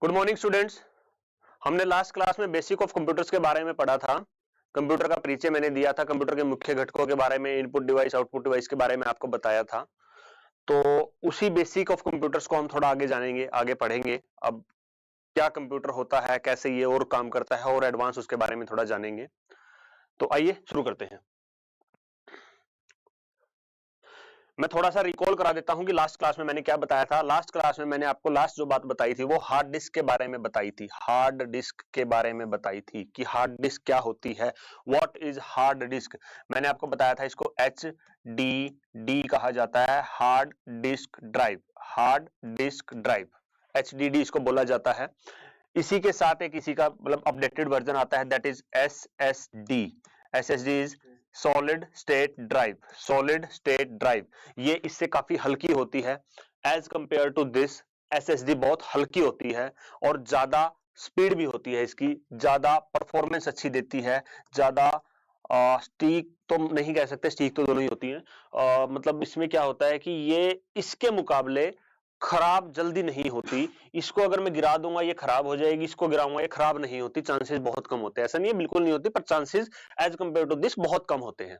Good morning students. हमने last class में basic of computers के बारे में पढ़ा था। कंप्यूटर का परिचय मैंने दिया था, कंप्यूटर के मुख्य घटकों के बारे में, इनपुट डिवाइस आउटपुट डिवाइस के बारे में आपको बताया था। तो उसी बेसिक ऑफ कंप्यूटर्स को हम थोड़ा आगे जानेंगे, आगे पढ़ेंगे। अब क्या कंप्यूटर होता है, कैसे ये और काम करता है, और एडवांस उसके बारे में थोड़ा जानेंगे। तो आइए शुरू करते हैं। मैं थोड़ा सा रिकॉल करा देता हूं कि लास्ट क्लास में मैंने क्या बताया था। लास्ट क्लास में मैंने आपको लास्ट जो बात बताई थी वो हार्ड डिस्क के बारे में बताई थी। हार्ड डिस्क के बारे में बताई थी कि हार्ड डिस्क क्या होती है, व्हाट इज हार्ड डिस्क। मैंने आपको बताया था इसको HDD कहा जाता है, hard disk drive. Hard disk drive HDD इसको बोला जाता है। इसी के साथ एक इसी का मतलब अपडेटेड वर्जन आता है, that is SSD। SSD is solid state drive. Solid state drive ये इससे काफी हल्की होती है as compare to this. SSD बहुत हल्की होती है और ज्यादा स्पीड भी होती है इसकी, ज्यादा परफॉर्मेंस अच्छी देती है, ज्यादा स्टीक तो नहीं कह सकते, स्टीक तो दोनों ही होती है। मतलब इसमें क्या होता है कि ये इसके मुकाबले खराब जल्दी नहीं होती। इसको अगर मैं गिरा दूंगा ये खराब हो जाएगी, इसको गिराऊंगा ये खराब नहीं होती, चांसेस बहुत कम होते हैं। ऐसा नहीं है बिल्कुल नहीं होती, पर chances as compare to this बहुत कम होते हैं।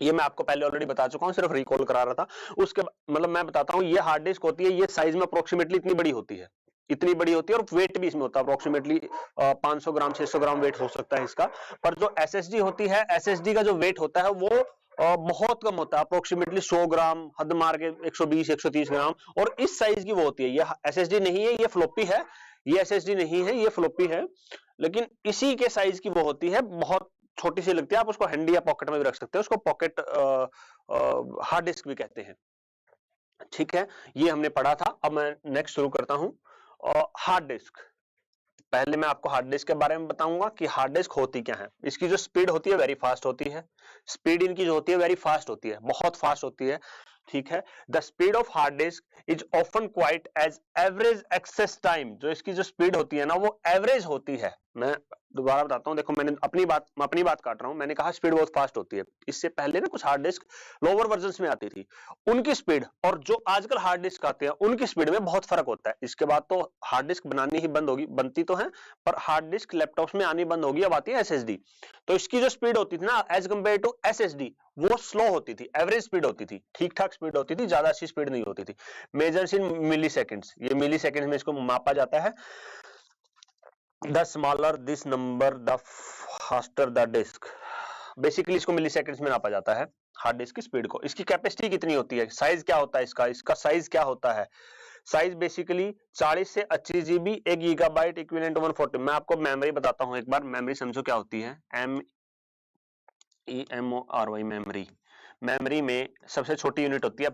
ये मैं आपको पहले ऑलरेडी बता चुका हूं, सिर्फ रिकॉल करा रहा था। उसके मतलब मैं बताता हूं, ये हार्ड डिस्क होती है, ये साइज में अप्रोक्सीमेटली इतनी बड़ी होती है, इतनी बड़ी होती है, और वेट भी इसमें होता है अप्रोक्सीमेटली 500 ग्राम 600 ग्राम वेट हो सकता है इसका। पर जो SSD होती है, SSD का जो वेट होता है वो बहुत कम होता है, अप्रोक्सीमेटली 100 ग्राम, हद मार के 120 130 ग्राम, और इस साइज की वो होती है। ये SSD नहीं है, ये फ्लॉपी है। ये SSD नहीं है, ये फ्लॉपी है, लेकिन इसी के साइज की वो होती है, बहुत छोटी सी लगती है। आप उसको हैंडी या पॉकेट में भी रख सकते हैं, उसको पॉकेट हार्ड डिस्क भी कहते हैं। ठीक है, ये हमने पढ़ा था। अब मैं नेक्स्ट शुरू करता हूं। हार्ड डिस्क, पहले मैं आपको हार्ड डिस्क के बारे में बताऊंगा कि हार्ड डिस्क होती क्या है। इसकी जो स्पीड होती है वेरी फास्ट होती है। स्पीड इनकी जो होती है वेरी फास्ट होती है, बहुत फास्ट होती है। ठीक है, the speed of hard disk is often quite as average access time. जो इसकी जो स्पीड होती है ना वो एवरेज होती है। मैं दोबारा बताता हूं, देखो मैं अपनी बात काट रहा हूं। मैंने कहा स्पीड बहुत फास्ट होती है। इससे पहले ना कुछ हार्ड डिस्क लोअर वर्जन में आती थी, उनकी स्पीड और जो आजकल हार्ड डिस्क आते हैं उनकी स्पीड में बहुत फर्क होता है। इसके बाद तो हार्ड डिस्क बनानी ही बंद होगी, बनती तो है पर हार्ड डिस्क लैपटॉप्स में आनी बंद होगी, अब आती है SSD। तो इसकी जो स्पीड होती थी ना एज कंपेयर टू SSD, वो स्लो होती थी, एवरेज स्पीड होती थी, ठीक ठाक स्पीड होती थी, ज्यादा अच्छी स्पीड नहीं होती थी। मेजर्स इन मिली सेकेंड्स, ये मिली सेकेंड्स में इसको मापा जाता है। The smaller this number the faster the disk. Basically इसको मिली सेकेंड्स में नापा जाता है हार्ड डिस्क की स्पीड को। इसकी कैपेसिटी कितनी होती है, साइज क्या होता है इसका साइज क्या होता है। साइज बेसिकली 40 से 80 GB, 1 गीगाबाइट इक्विवेलेंट 140। मैं आपको मेमोरी बताता हूं एक बार, मेमोरी समझो क्या होती है। MEMORY memory. मेमोरी में सबसे छोटी यूनिट होती है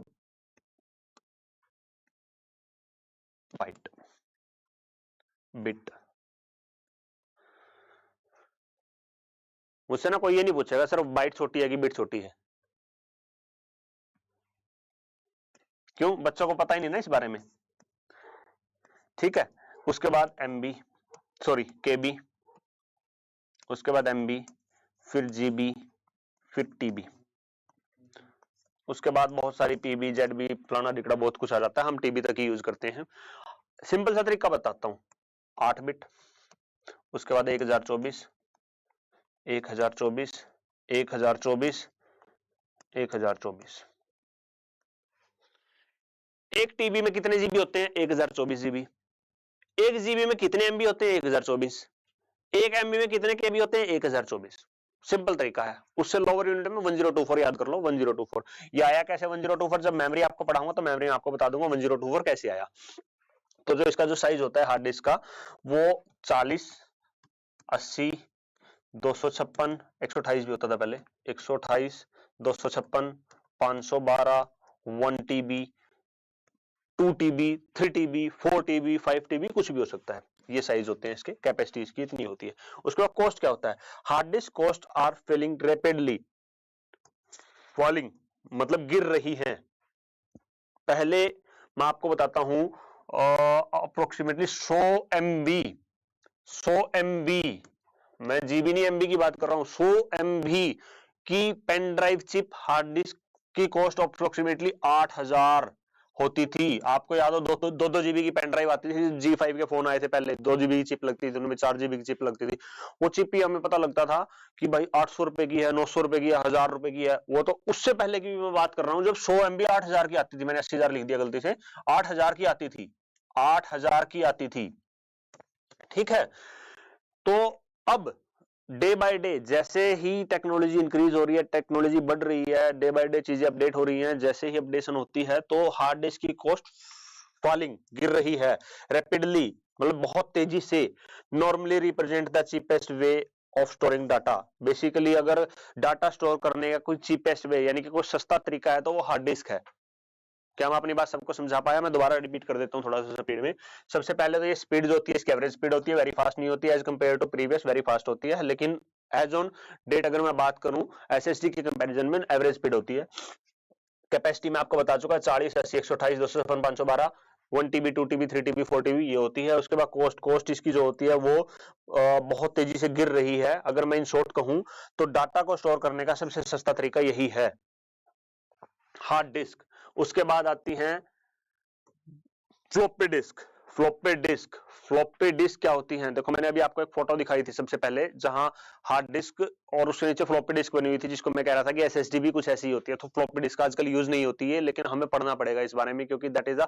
बाइट, बिट। मुझसे ना कोई ये नहीं पूछेगा सिर्फ बाइट छोटी है कि बिट छोटी है, क्यों, बच्चों को पता ही नहीं ना इस बारे में। ठीक है, उसके बाद MB, सॉरी KB, उसके बाद MB, फिर GB, फिर TB, उसके बाद बहुत सारी PB ZB फलाना ढिकड़ा बहुत कुछ आ जाता है, हम TB तक ही यूज करते हैं। सिंपल सा तरीका बताता हूं, 8 बिट, उसके बाद 1024, 1024, 1024, 1024। एक TB में कितने जीबी होते हैं, 1024 GB। एक जीबी में कितने MB होते हैं, 1024। एक MB में कितने KB होते हैं, 1024। सिंपल तरीका है। उससे लोअर यूनिट में 1024 याद कर लो, 1024। ये आया कैसे 1024, जब मेमोरी आपको पढ़ाऊंगा तो मेमोरी में आपको बता दूंगा 1024 कैसे आया। तो जो इसका जो साइज होता है हार्ड डिस्क का, वो 40, 80, 256, 128 भी होता था पहले, 128, 256, 512, 1 TB, 2 TB, 3 TB, 4 TB, 5 TB, कुछ भी हो सकता है। ये साइज होते हैं इसके, कैपेसिटी इसकी इतनी होती है। उसके बाद कॉस्ट क्या होता है, hard disk cost are failing rapidly. Falling मतलब गिर रही हैं। पहले मैं आपको बताता हूं, अप्रोक्सीमेटली 100 MB, 100 MB, मैं GB नहीं MB की बात कर रहा हूं, 100 MB की pen drive chip hard disk की कॉस्ट अप्रोक्सीमेटली 8000 होती थी। आपको याद हो, दो जीबी की पेन ड्राइव आती थी। G5 के फोन आए थे पहले, 2 GB की चिप लगती थी उनमें, 4 GB की चिप लगती थी। वो चिप ही हमें पता लगता था कि भाई 800 रुपए की है, 900 रुपए की है, 1000 रुपए की है। वो तो उससे पहले की भी मैं बात कर रहा हूँ, जब 100 MB 8000 की आती थी। मैंने 80,000 लिख दिया गलती से, 8000 की आती थी, 8000 की आती थी। ठीक है, तो अब डे बाय डे जैसे ही टेक्नोलॉजी इंक्रीज हो रही है, टेक्नोलॉजी बढ़ रही है, डे बाय डे चीजें अपडेट हो रही हैं, जैसे ही अपडेशन होती है तो हार्ड डिस्क की कॉस्ट फॉलिंग, गिर रही है रैपिडली, मतलब बहुत तेजी से। Normally represent the cheapest way of storing data. Basically अगर डाटा स्टोर करने का कोई चीपेस्ट वे यानी कि कोई सस्ता तरीका है तो वो हार्ड डिस्क है। क्या मैं अपनी बात सबको समझा पाया? मैं दोबारा रिपीट कर देता हूँ थोड़ा सा स्पीड में। सबसे पहले तो ये स्पीड जो होती है, इसकी एवरेज स्पीड होती है, वेरी फास्ट नहीं होती है as compare to previous, very fast होती है, लेकिन एज ऑन डेट अगर मैं बात करूं एसएसडी के कंपैरिजन में एवरेज स्पीड होती है। कैपेसिटी में आपको बता चुका, 40, 80, 128, 256, 512, 1 TB, 2 TB, 3 TB, 4 TB ये होती है। उसके बाद कॉस्ट इसकी जो होती है वो बहुत तेजी से गिर रही है। अगर मैं इन शॉर्ट कहूं तो डाटा को स्टोर करने का सबसे सस्ता तरीका यही है, हार्ड डिस्क। उसके बाद आती हैं floppy disk. Floppy disk, floppy disk क्या होती हैं? देखो मैंने अभी आपको एक फोटो दिखाई थी सबसे पहले, जहां हार्ड डिस्क और उसके नीचे फ्लॉपी डिस्क बनी हुई थी, जिसको मैं कह रहा था कि एसएसडी भी कुछ ऐसी होती है। तो फ्लॉपी डिस्क आजकल यूज नहीं होती है, लेकिन हमें पढ़ना पड़ेगा इस बारे में, क्योंकि दैट इज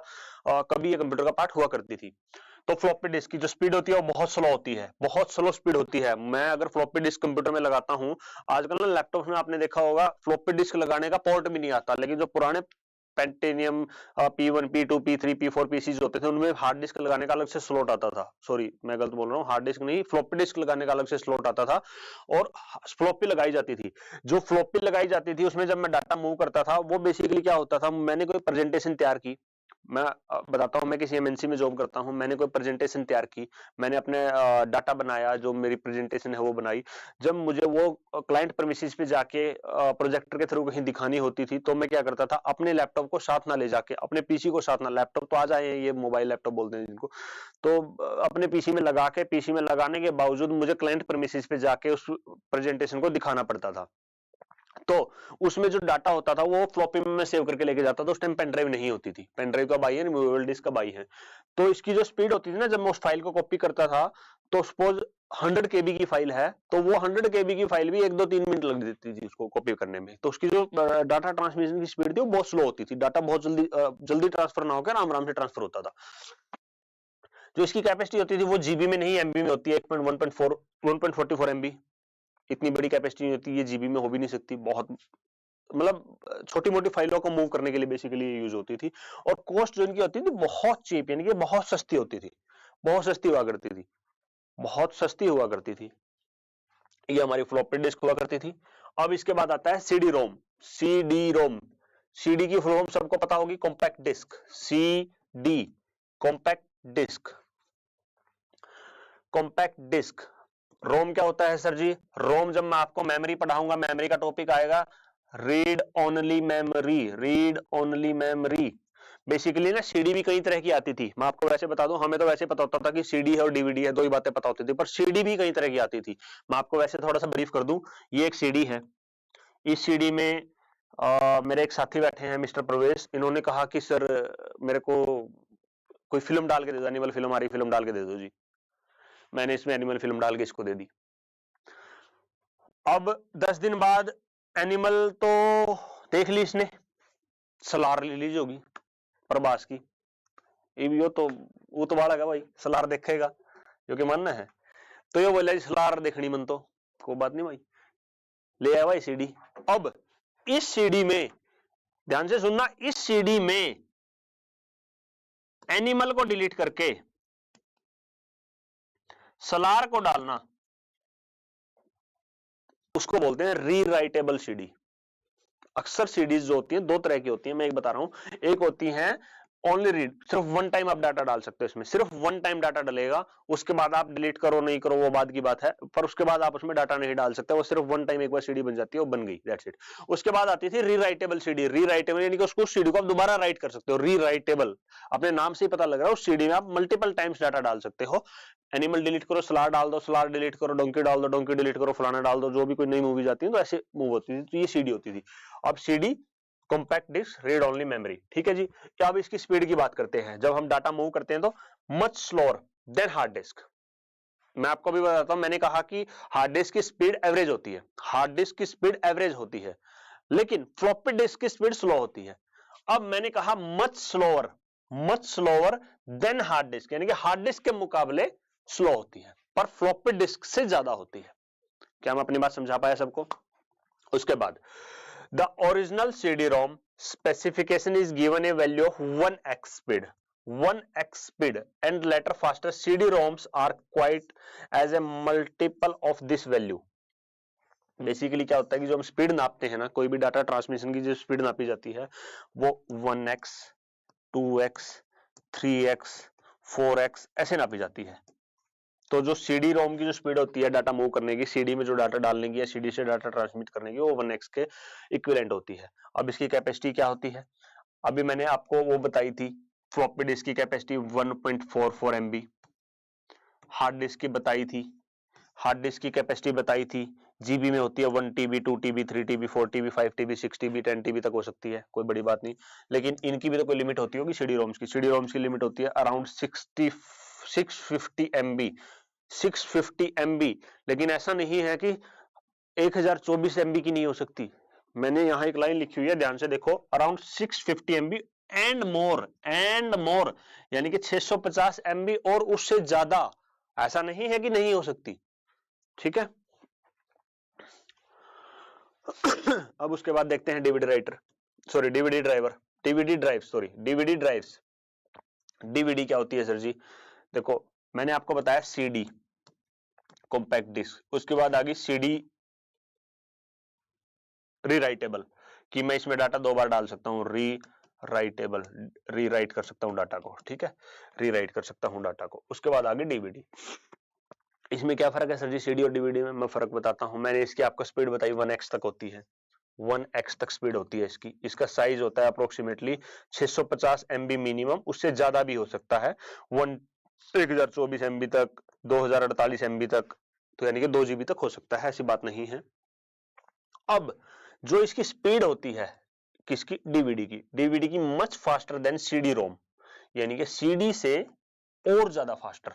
कभी ये कंप्यूटर का पार्ट हुआ करती थी। तो फ्लॉपी डिस्क की जो स्पीड होती है वो बहुत स्लो होती है, बहुत स्लो स्पीड होती है। मैं अगर फ्लॉपी डिस्क कंप्यूटर में लगाता हूं, आजकल ना लैपटॉप में आपने देखा होगा फ्लॉपी डिस्क लगाने का पोर्ट भी नहीं आता, लेकिन जो पुराने Pentium P1, P2, P3, P4 PCs होते थे, उनमें हार्ड डिस्क लगाने का अलग से स्लॉट आता था। सॉरी मैं गलत बोल रहा हूँ, हार्ड डिस्क नहीं, फ्लॉपी डिस्क लगाने का अलग से स्लॉट आता था और फ्लॉपी लगाई जाती थी। जो फ्लॉपी लगाई जाती थी उसमें जब मैं डाटा मूव करता था, वो बेसिकली क्या होता था, मैंने कोई प्रेजेंटेशन तैयार की। मैं बताता हूं, मैं किसी एमएनसी में जॉब करता हूं, मैंने कोई प्रेजेंटेशन तैयार की, मैंने अपने डाटा बनाया, जो मेरी प्रेजेंटेशन है वो बनाई। जब मुझे वो क्लाइंट प्रेमिसेस पे जाके प्रोजेक्टर के थ्रू कहीं दिखानी होती थी, तो मैं क्या करता था, अपने लैपटॉप को साथ ना ले जाके, अपने पीसी को साथ ना, लैपटॉप तो आ जाए, ये मोबाइल लैपटॉप बोलते हैं जिनको, तो अपने पीसी में लगा के, पीसी में लगाने के बावजूद मुझे क्लाइंट प्रेमिसेस पे जाके उस प्रेजेंटेशन को दिखाना पड़ता था। तो उसमें जो डाटा होता था वो फ्लॉपी में मैं सेव करके लेके जाता था। उस टाइम पेन ड्राइव नहीं होती थी, पेन ड्राइव कब आई है, रिमूवेबल डिस्क कब आई है। तो इसकी जो स्पीड होती थी ना, जब मैं उस फाइल को कॉपी करता था, तो सपोज 100 KB की फाइल है, तो वो 100 KB की फाइल भी 1-2-3 मिनट लग देती थी उसको कॉपी करने में। तो उसकी जो डाटा ट्रांसमिशन की स्पीड थी वो बहुत स्लो होती थी, डाटा बहुत जल्दी ट्रांसफर ना होकर आराम से ट्रांसफर होता था। जो इसकी कैपेसिटी होती थी वो जीबी में नहीं एमबी में होती है, 1.44 MB। इतनी बड़ी कैपेसिटी नहीं होती, ये जीबी में हो भी नहीं सकती, बहुत मतलब छोटी मोटी फाइलों को मूव करने के लिए बेसिकली यूज होती थी। और कॉस्ट जो इनकी होती थी बहुत चीप, यानी कि बहुत सस्ती होती थी, बहुत सस्ती हुआ करती थी, बहुत सस्ती हुआ करती थी। ये हमारी फ्लॉपी डिस्क हुआ करती थी। अब इसके बाद आता है CD ROM. CD ROM, CD की फुल फॉर्म सबको पता होगी, compact disc. CD, compact disc, compact disc. ROM क्या होता है सर जी? रोम जब मैं आपको मेमोरी पढ़ाऊंगा, मेमोरी का टॉपिक आएगा, read only memory, read only memory. Basically ना सीडी भी कई तरह की आती थी, मैं आपको वैसे बता दूं, हमें तो वैसे पता होता था कि सीडी है और डीवीडी है, दो ही बातें पता होती थी, पर सीडी भी कई तरह की आती थी। मैं आपको वैसे थोड़ा सा ब्रीफ कर दूं, ये एक सीडी है, इस सीडी में मेरे एक साथी बैठे हैं मिस्टर प्रवेश, इन्होंने कहा कि सर मेरे को कोई फिल्म डाल के दे दो, एनिमल फिल्म आ रही, फिल्म डाल के दे दो जी। मैंने इसमें एनिमल फिल्म डाल के इसको दे दी। अब 10 दिन बाद एनिमल तो देख ली इसने, सलार रिलीज होगी प्रभास की, ये तो वो तो बाड़ा भाई सलार देखेगा जो कि मन है, तो ये बोला सलार देखनी मन तो कोई बात नहीं भाई, ले आया भाई सीडी। अब इस सीडी में ध्यान से सुनना, इस सीडी में एनिमल को डिलीट करके सलार को डालना, उसको बोलते हैं रीराइटेबल सीडी। अक्सर सीडीज जो होती हैं दो तरह की होती हैं, मैं एक बता रहा हूं, एक होती हैं ओनली रीड, सिर्फ वन टाइम आप डाटा डाल सकते हो इसमें, सिर्फ वन टाइम डाटा डलेगा, उसके बाद आप डिलीट करो नहीं करो वो बात की बात है, पर उसके बाद आप उसमें डाटा नहीं डाल सकते, वो सिर्फ वन टाइम एक बार सीडी बन जाती है, वो बन गई, दैट्स इट। उसके बाद आती थी रीराइटेबल सीडी। रीराइटेबल यानी कि उसको सीडी को आप दोबारा राइट कर सकते हो, रीराइटेबल, अपने नाम से ही पता लग रहा है, उस सीडी में आप मल्टीपल टाइम्स डाटा डाल सकते हो। एनिमल डिलीट करो, सलार डाल दो, सलार डिलीट करो, डोंकी डाल दो, डोंकी डिलीट करो, फलाना डाल दो, जो भी कोई नई मूवी आती है तो ऐसे मूव होती थी, तो ये सीडी होती थी। अब CD compact disc, read only memory. ठीक है जी। क्या अब इसकी स्पीड की बात करते हैं, जब हम डाटा मूव करते हैं तो much slower then hard disk. मैं आपको भी बताता हूं, मैंने कहा कि हार्ड डिस्क की स्पीड एवरेज होती है, हार्ड डिस्क की स्पीड एवरेज होती है, लेकिन फ्लॉपी डिस्क की स्पीड स्लो होती है। अब मैंने कहा much slower then hard disk, यानी कि हार्ड डिस्क के मुकाबले स्लो होती है, पर फ्लॉपी डिस्क से ज्यादा होती है। क्या मैं अपनी बात समझा पाया सबको? उसके बाद the original CD-ROM specification is given a value of 1x speed, 1x speed, and later faster CD-ROMs are quite as a multiple of this value। Basically क्या होता है कि जो हम स्पीड नापते हैं ना, कोई भी डाटा ट्रांसमिशन की जो स्पीड नापी जाती है वो 1x 2x 3x 4x ऐसे नापी जाती है। तो जो CD-ROM की जो स्पीड होती है डाटा मूव करने की, CD में जो डाटा डालने की या CD से डाटा ट्रांसमिट करने की, वो 1x के इक्विवेलेंट होती है। अब इसकी कैपेसिटी क्या होती है? अभी मैंने आपको वो बताई थी, फ्लॉपी डिस्क की कैपेसिटी 1.44 MB, हार्ड डिस्क की बताई थी, हार्ड डिस्क की कैपेसिटी बताई थी, जीबी में होती है 1 TB 2 TB 3 TB 4 TB 5 TB 6 TB 10 TB तक हो सकती है, कोई बड़ी बात नहीं। लेकिन इनकी भी तो कोई लिमिट होती होगी CD-ROMs की। CD-ROMs की लिमिट होती है अराउंड 650 MB, 650 MB। लेकिन ऐसा नहीं है कि 1024 MB की नहीं हो सकती। मैंने यहां एक लाइन लिखी हुई है, ध्यान से देखो, अराउंड 650 MB एंड मोर, यानी कि 650 MB और उससे ज्यादा। ऐसा नहीं है कि नहीं हो सकती। ठीक है। अब उसके बाद देखते हैं DVD writer, sorry DVD driver, DVD drive, sorry DVD drives. DVD क्या होती है सर जी? देखो, मैंने आपको बताया सीडी कॉम्पैक्ट डिस्क, उसके बाद आ गई सीडी रीराइटेबल, कि मैं इसमें डाटा 2 बार डाल सकता हूं, रीराइटेबल, रीराइट कर सकता हूं डाटा को। ठीक है, रीराइट कर सकता हूं डाटा को। उसके बाद आ गई डीवीडी। इसमें क्या फर्क है सर जी सीडी और डीवीडी में? मैं फर्क बताता हूं। मैंने इसकी आपको स्पीड बताई 1x तक होती है, 1x तक स्पीड होती है इसकी। इसका साइज होता है अप्रोक्सीमेटली 650 MB मिनिमम, उससे ज्यादा भी हो सकता है, 1024 MB तक, 2048 MB तक, तो यानी कि 2 GB तक हो सकता है, ऐसी बात नहीं है। अब जो इसकी स्पीड होती है किसकी? डीवीडी की। डीवीडी की मच फास्टर देन CD-ROM, यानी कि CD से और ज्यादा फास्टर।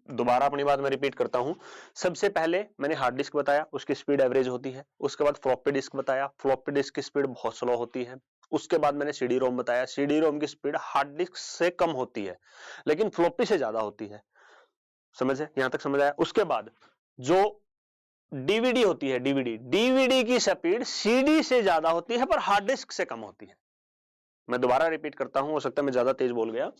दोबारा अपनी बात मैं रिपीट करता हूं। सबसे पहले मैंने हार्ड डिस्क बताया, उसकी स्पीड एवरेज होती है। उसके बाद फ्लॉपी डिस्क बताया, फ्लॉपी डिस्क की स्पीड बहुत स्लो होती है। उसके बाद मैंने CD-ROM बताया, CD-ROM की स्पीड हार्ड डिस्क से कम होती है, लेकिन फ्लॉपी से ज्यादा होती है। समझ है? यहां तक समझ आया? उसके बाद जो डीवीडी होती है, डीवीडी की स्पीड सीडी से ज्यादा होती है पर हार्ड डिस्क से कम होती है। मैं दोबारा रिपीट करता हूं, हो सकता है मैं ज्यादा तेज बोल गया।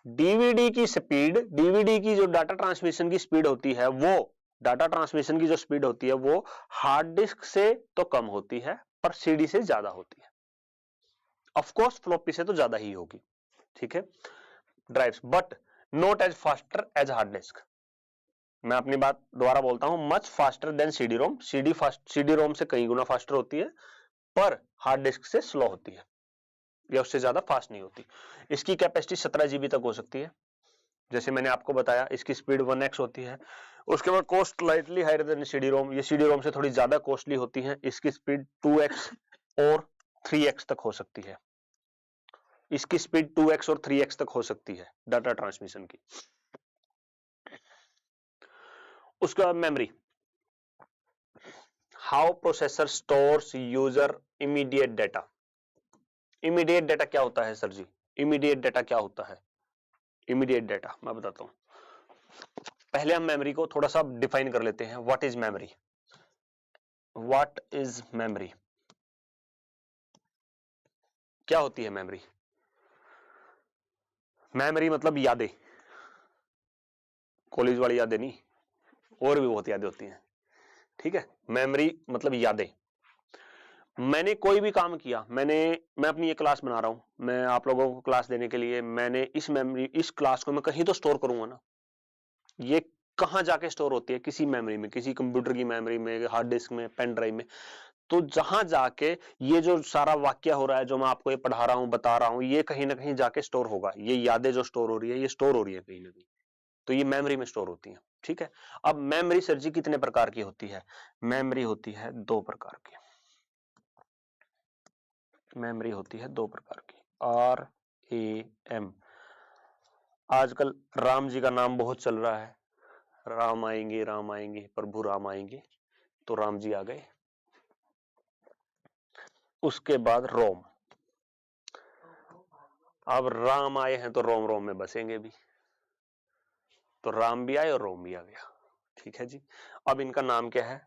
डीवीडी की स्पीड, डीवीडी की जो डाटा ट्रांसमिशन की स्पीड होती है, वो डाटा ट्रांसमिशन की जो स्पीड होती है वो हार्ड डिस्क से तो कम होती है पर सीडी से ज्यादा होती है। ऑफ कोर्स फ्लॉपी से तो ज्यादा ही होगी। ठीक है। Drives but not as faster as hard disk. मैं अपनी बात दोबारा बोलता हूं, much faster than CD-ROM, CD-ROM से कई गुना फास्टर होती है, पर हार्ड डिस्क से स्लो होती है या उससे ज्यादा फास्ट नहीं होती। इसकी कैपेसिटी 17 GB तक हो सकती है। जैसे मैंने आपको बताया, इसकी स्पीड 1x होती है। उसके बाद cost slightly higher than CD-ROM, ये CD-ROM से थोड़ी ज्यादा कॉस्टली होती है। इसकी स्पीड 2x और 3x तक हो सकती है। इसकी स्पीड 2x और 3x तक हो सकती है डाटा ट्रांसमिशन की। उसके बाद memory, how processor stores user immediate data. Immediate data क्या होता है सर जी? इमीडिएट डेटा क्या होता है? इमीडिएट डेटा मैं बताता हूं। पहले हम मेमोरी को थोड़ा सा डिफाइन कर लेते हैं। What is memory? What is memory? क्या होती है मेमोरी? मेमोरी मतलब यादें, कॉलेज वाली यादें नहीं, और भी बहुत यादें होती हैं। ठीक है। मेमोरी मतलब यादें। मैंने कोई भी काम किया, मैं अपनी ये क्लास बना रहा हूं, मैं आप लोगों को क्लास देने के लिए मैंने इस मेमोरी, इस क्लास को मैं कहीं तो स्टोर करूंगा ना। ये कहां जाके स्टोर होती है? किसी मेमोरी में, किसी कंप्यूटर की मेमोरी में, हार्ड डिस्क में, पेन ड्राइव में। तो जहां जाके ये जो सारा वाक्य हो रहा है, जो मैं आपको ये पढ़ा रहा हूं, बता रहा हूं, ये कहीं ना कहीं जाके स्टोर होगा। ये यादें जो स्टोर हो रही है, ये स्टोर हो रही है कहीं ना कहीं, तो ये मेमोरी में स्टोर होती है। ठीक है। अब मेमोरी सर जी कितने प्रकार की होती है? मेमोरी होती है 2 प्रकार की। मेमोरी होती है दो प्रकार की, RAM। आजकल राम जी का नाम बहुत चल रहा है, राम आएंगे प्रभु राम आएंगे, तो राम जी आ गए। उसके बाद रोम, अब राम आए हैं तो रोम रोम में बसेंगे भी, तो राम भी आए और रोम भी आ गया। ठीक है जी। अब इनका नाम क्या है,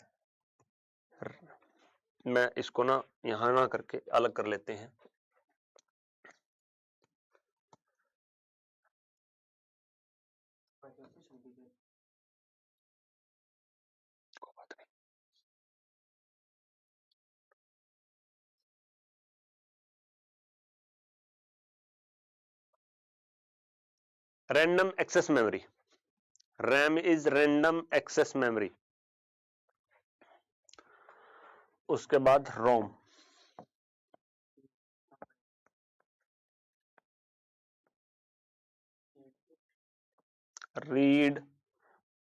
मैं इसको ना यहां ना करके अलग कर लेते हैं। Random access memory, RAM is random access memory. उसके बाद रोम, रीड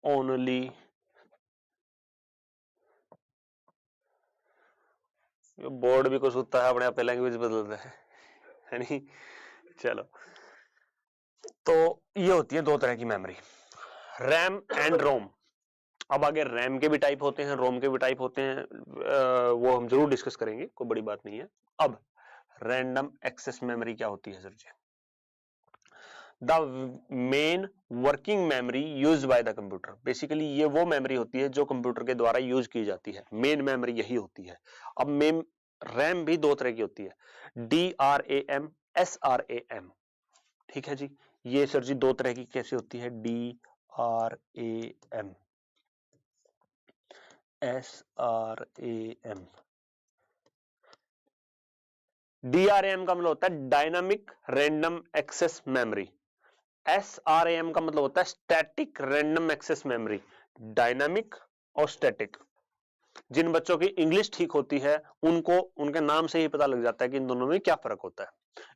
ओनली, बोर्ड भी कुछ होता है अपने आप लैंग्वेज बदलता है नहीं। चलो, तो ये होती है दो तरह की मेमोरी, रैम एंड रोम। अब आगे रैम के भी टाइप होते हैं, रोम के भी टाइप होते हैं, वो हम जरूर डिस्कस करेंगे, कोई बड़ी बात नहीं है। अब रैंडम एक्सेस मेमोरी क्या होती है sir ji? The main working memory use by the computer. Basically ये वो मेमोरी होती है जो कंप्यूटर के द्वारा यूज की जाती है, मेन मेमोरी यही होती है। अब रैम भी दो तरह की होती है, DRAM, SRAM। ठीक है जी। ये सर जी दो तरह की कैसे होती है, DRAM, SRAM। DRAM का मतलब होता है dynamic random access memory, SRAM का मतलब होता है static random access memory. Dynamic और स्टैटिक, जिन बच्चों की इंग्लिश ठीक होती है उनको उनके नाम से ही पता लग जाता है कि इन दोनों में क्या फर्क होता है।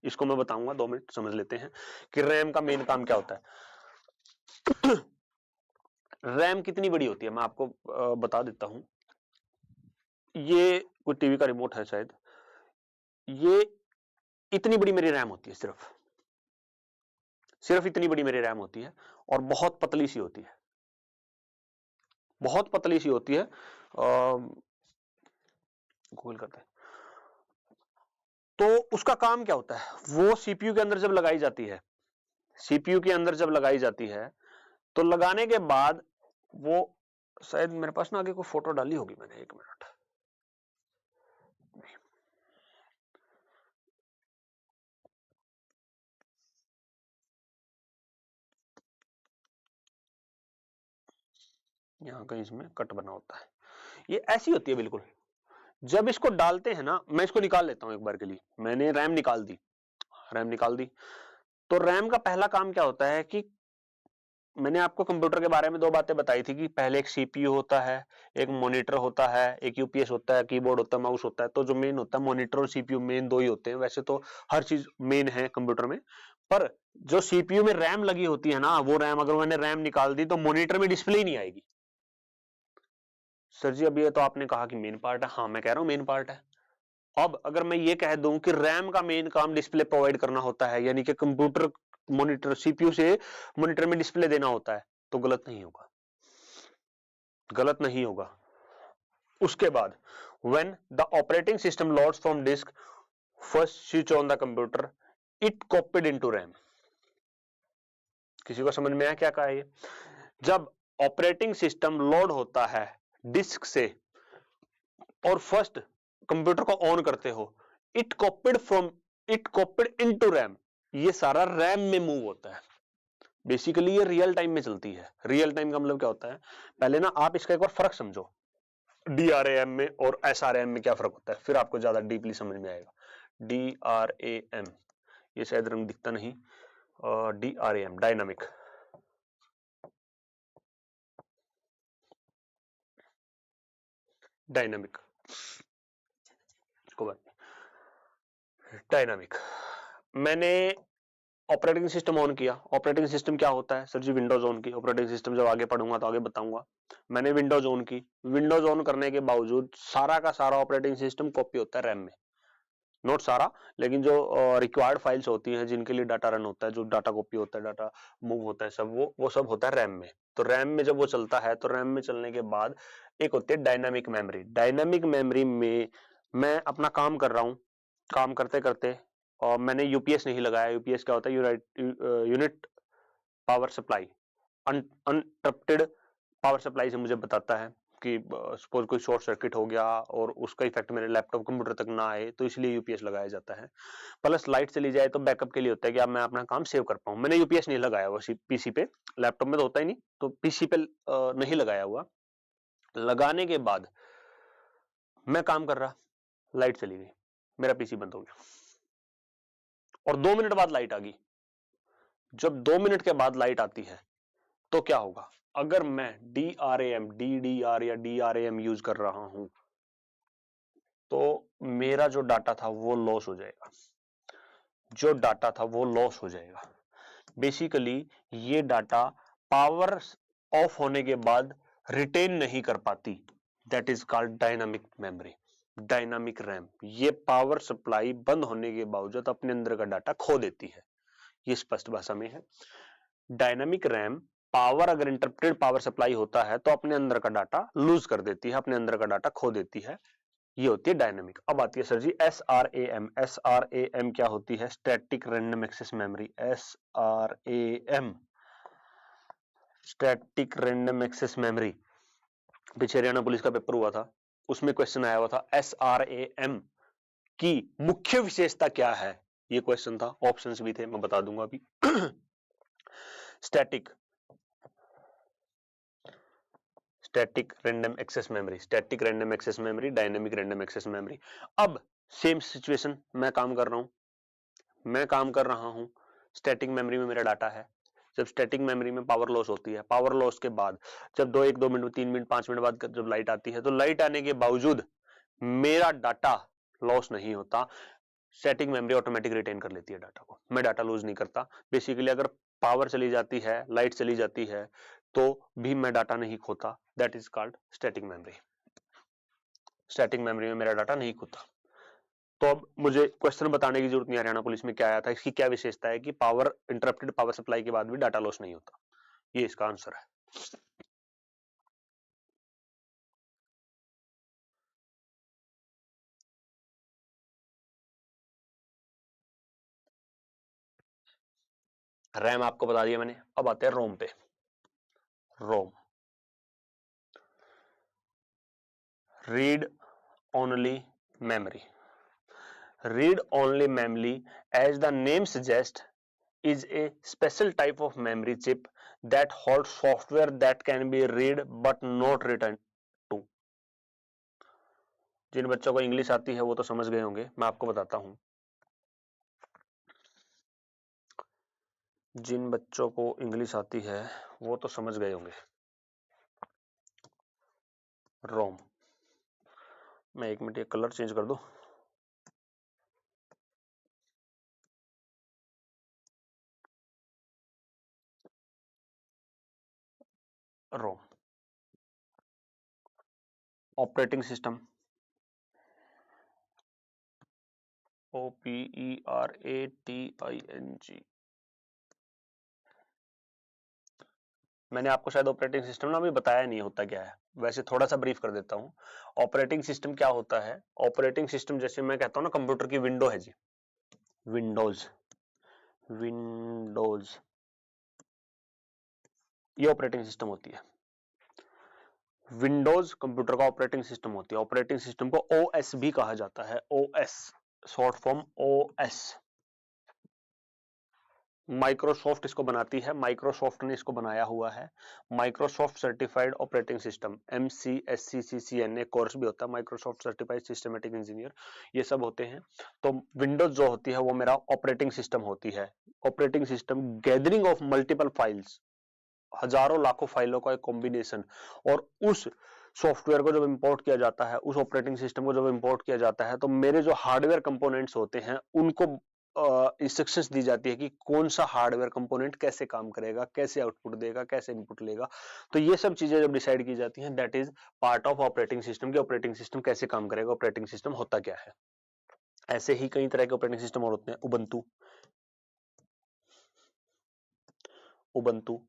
इसको मैं बताऊंगा, 2 मिनट समझ लेते हैं कि रैम का मेन काम क्या होता है। रैम कितनी बड़ी होती है मैं आपको बता देता हूं। ये कोई टीवी का रिमोट है शायद, ये इतनी बड़ी मेरी रैम होती है, सिर्फ इतनी बड़ी मेरी रैम होती है, और बहुत पतली सी होती है, बहुत पतली सी होती है। गूगल करते हैं तो उसका काम क्या होता है, वो सीपीयू के अंदर जब लगाई जाती है, सीपीयू के अंदर जब लगाई जाती है तो लगाने के बाद वो, शायद मेरे पास ना आगे कोई फोटो डाली होगी मैंने, 1 मिनट। यहाँ कहीं इसमें कट बना होता है, ये ऐसी होती है बिल्कुल। जब इसको डालते हैं ना, मैं इसको निकाल लेता हूं एक बार के लिए, मैंने रैम निकाल दी, रैम निकाल दी। तो रैम का पहला काम क्या होता है कि मैंने आपको कंप्यूटर के बारे में 2 बातें बताई थी कि पहले एक सीपीयू होता है, एक मॉनिटर होता है, एक यूपीएस होता है, कीबोर्ड होता है, माउस होता है। तो जो मेन होता है मॉनिटर और सीपीयू, मेन 2 ही होते हैं। वैसे तो हर चीज मेन है कंप्यूटर में, पर जो सीपीयू में रैम लगी होती है ना, वो रैम अगर मैंने रैम निकाल दी तो मॉनिटर में डिस्प्ले ही नहीं आएगी। सर जी अब ये तो आपने कहा कि मेन पार्ट है, हाँ मैं कह रहा हूं मेन पार्ट है। अब अगर मैं ये कह दूं कि रैम का मेन काम डिस्प्ले प्रोवाइड करना होता है, यानी कि कंप्यूटर मॉनिटर सीपीयू से मॉनिटर में डिस्प्ले देना होता है, तो गलत नहीं होगा, गलत नहीं होगा। उसके बाद when the operating system loads from disk, first switch on the computer, it copied into RAM। किसी को समझ में आया क्या कहा ये? जब ऑपरेटिंग सिस्टम लोड होता है डिस्क से और फर्स्ट कंप्यूटर को ऑन करते हो, इट कॉपीड इनटू रैम, ये सारा रैम में मूव होता है। बेसिकली ये रियल टाइम में चलती है। रियल टाइम का मतलब क्या होता है, पहले ना आप इसका एक बार फर्क समझो, DRAM में और SRAM में क्या फर्क होता है, फिर आपको ज्यादा डीपली समझ में आएगा। DRAM, ये शायद रंग दिखता नहीं, DRAM डायनामिक, डायनामिक को बात डायनामिक। मैंने ऑपरेटिंग सिस्टम ऑन किया, ऑपरेटिंग सिस्टम क्या होता है सर जी, विंडोज ऑन की। ऑपरेटिंग सिस्टम जब आगे पढ़ूंगा तो आगे बताऊंगा। मैंने विंडोज ऑन की, विंडोज ऑन करने के बावजूद सारा का सारा ऑपरेटिंग सिस्टम कॉपी होता है रैम में। नोट सारा, लेकिन जो रिक्वायर्ड फाइल्स होती हैं जिनके लिए डाटा रन होता है, जो डाटा कॉपी होता है, डाटा मूव होता है, सब वो सब होता है रैम में। तो रैम में जब वो चलता है तो रैम में चलने के बाद एक होती है डायनामिक मेमोरी। डायनामिक मेमोरी में मैं अपना काम कर रहा हूं, काम करते करते और मैंने यूपीएस नहीं लगाया। यूपीएस क्या होता है? Unit power supply. Uninterrupted power supply से मुझे बताता है कि सपोज कोई शॉर्ट सर्किट हो गया और उसका इफेक्ट मेरे लैपटॉप कंप्यूटर तक ना आए, तो इसलिए यूपीएस लगाया जाता है। प्लस लाइट चली जाए तो बैकअप के लिए होता है कि अब मैं अपना काम सेव कर पाऊं। मैंने यूपीएस नहीं लगाया हुआ पीसी पे, लैपटॉप में तो होता ही नहीं, तो पीसी पे नहीं लगाया हुआ। लगाने के बाद मैं काम कर रहा, लाइट चली गई, मेरा पीसी बंद हो गया और 2 मिनट बाद लाइट आ गई। जब 2 मिनट के बाद लाइट आती है तो क्या होगा? अगर मैं DRAM, DDR या DRAM यूज कर रहा हूं तो मेरा जो डाटा था वो लॉस हो जाएगा, जो डाटा था वो लॉस हो जाएगा। बेसिकली ये डाटा पावर ऑफ होने के बाद रिटेन नहीं कर पाती, that is called dynamic memory, dynamic RAM. ये पावर सप्लाई बंद होने के बावजूद अपने अंदर का डाटा खो देती है। ये स्पष्ट भाषा में है। डायनामिक रैम पावर, अगर इंटरप्टेड पावर सप्लाई होता है तो अपने अंदर का डाटा लूज कर देती है, अपने अंदर का डाटा खो देती है। ये होती है डायनेमिक। अब आती है सर जी SRAM। SRAM क्या होती है? Static random access memory. SRAM static random access memory. पीछे हरियाणा पुलिस का पेपर हुआ था, उसमें क्वेश्चन आया हुआ था SRAM की मुख्य विशेषता क्या है, ये क्वेश्चन था। ऑप्शंस भी थे, मैं बता दूंगा अभी। Static static random access memory, static random access memory, dynamic random access memory. अब सेम सिचुएशन, मैं काम कर रहा हूं, स्टैटिक मेमोरी में मेरा डाटा है। जब स्टैटिक मेमोरी में पावर लॉस होती है, पावर लॉस के बाद जब 2 मिनट 3 मिनट 5 मिनट बाद जब लाइट आती है, तो लाइट आने के बावजूद मेरा डाटा लॉस नहीं होता। स्टैटिक मेमोरी ऑटोमेटिक रिटेन कर लेती है डाटा को, मैं डाटा लूज नहीं करता। बेसिकली अगर पावर चली जाती है, लाइट चली जाती है, तो भी मैं डाटा नहीं खोता, that is called static memory. Static memory में मेरा डाटा नहीं खोता। तो अब मुझे क्वेश्चन बताने की जरूरत नहीं, हरियाणा पुलिस में क्या आया था, इसकी क्या विशेषता है कि पावर, इंटरप्टेड पावर सप्लाई के बाद भी डाटा लॉस नहीं होता। ये इसका आंसर है। रैम आपको बता दिया मैंने। अब आते हैं रोम पे। ROM, read only memory. Read only memory, as the name suggests, is a special type of memory chip that holds software that can be read but not written to। जिन बच्चों को इंग्लिश आती है वो तो समझ गए होंगे, मैं आपको बताता हूं। जिन बच्चों को इंग्लिश आती है वो तो समझ गए होंगे। रोम, मैं 1 मिनट ये कलर चेंज कर दूं। रोम, ऑपरेटिंग सिस्टम, OPERATING। मैंने आपको शायद ऑपरेटिंग सिस्टम ना अभी बताया नहीं होता क्या है, वैसे थोड़ा सा ब्रीफ कर देता हूं। ऑपरेटिंग सिस्टम क्या होता है? ऑपरेटिंग सिस्टम जैसे मैं कहता हूं ना, कंप्यूटर की विंडो है जी, विंडोज, विंडोज ये ऑपरेटिंग सिस्टम होती है। विंडोज कंप्यूटर का ऑपरेटिंग सिस्टम होती है। ऑपरेटिंग सिस्टम को OS भी कहा जाता है। OS short form OS। Microsoft इसको बनाती है, माइक्रोसॉफ्ट ने इसको बनाया हुआ है। Microsoft certified operating system, MCSCCCNA course भी होता है, माइक्रोसॉफ्ट सर्टिफाइड सिस्टमेटिक इंजीनियर, ये सब होते हैं। तो विंडोज जो होती है वो मेरा ऑपरेटिंग सिस्टम होती है। Operating system gathering of multiple files, हजारों लाखों फाइलों का एक कॉम्बिनेशन। और उस सॉफ्टवेयर को जब इंपोर्ट किया जाता है, उस ऑपरेटिंग सिस्टम को जब इंपोर्ट किया जाता है, तो मेरे जो हार्डवेयर कंपोनेंट्स होते हैं उनको इंस्ट्रक्शंस दी जाती है कि कौन सा हार्डवेयर कंपोनेंट कैसे काम करेगा, कैसे आउटपुट देगा, कैसे इनपुट लेगा। तो ये सब चीजें जब डिसाइड की जाती हैं, that is part of operating system. की ऑपरेटिंग सिस्टम कैसे काम करेगा, ऑपरेटिंग सिस्टम होता क्या है। ऐसे ही कई तरह के ऑपरेटिंग सिस्टम और होते हैं। उबंटू,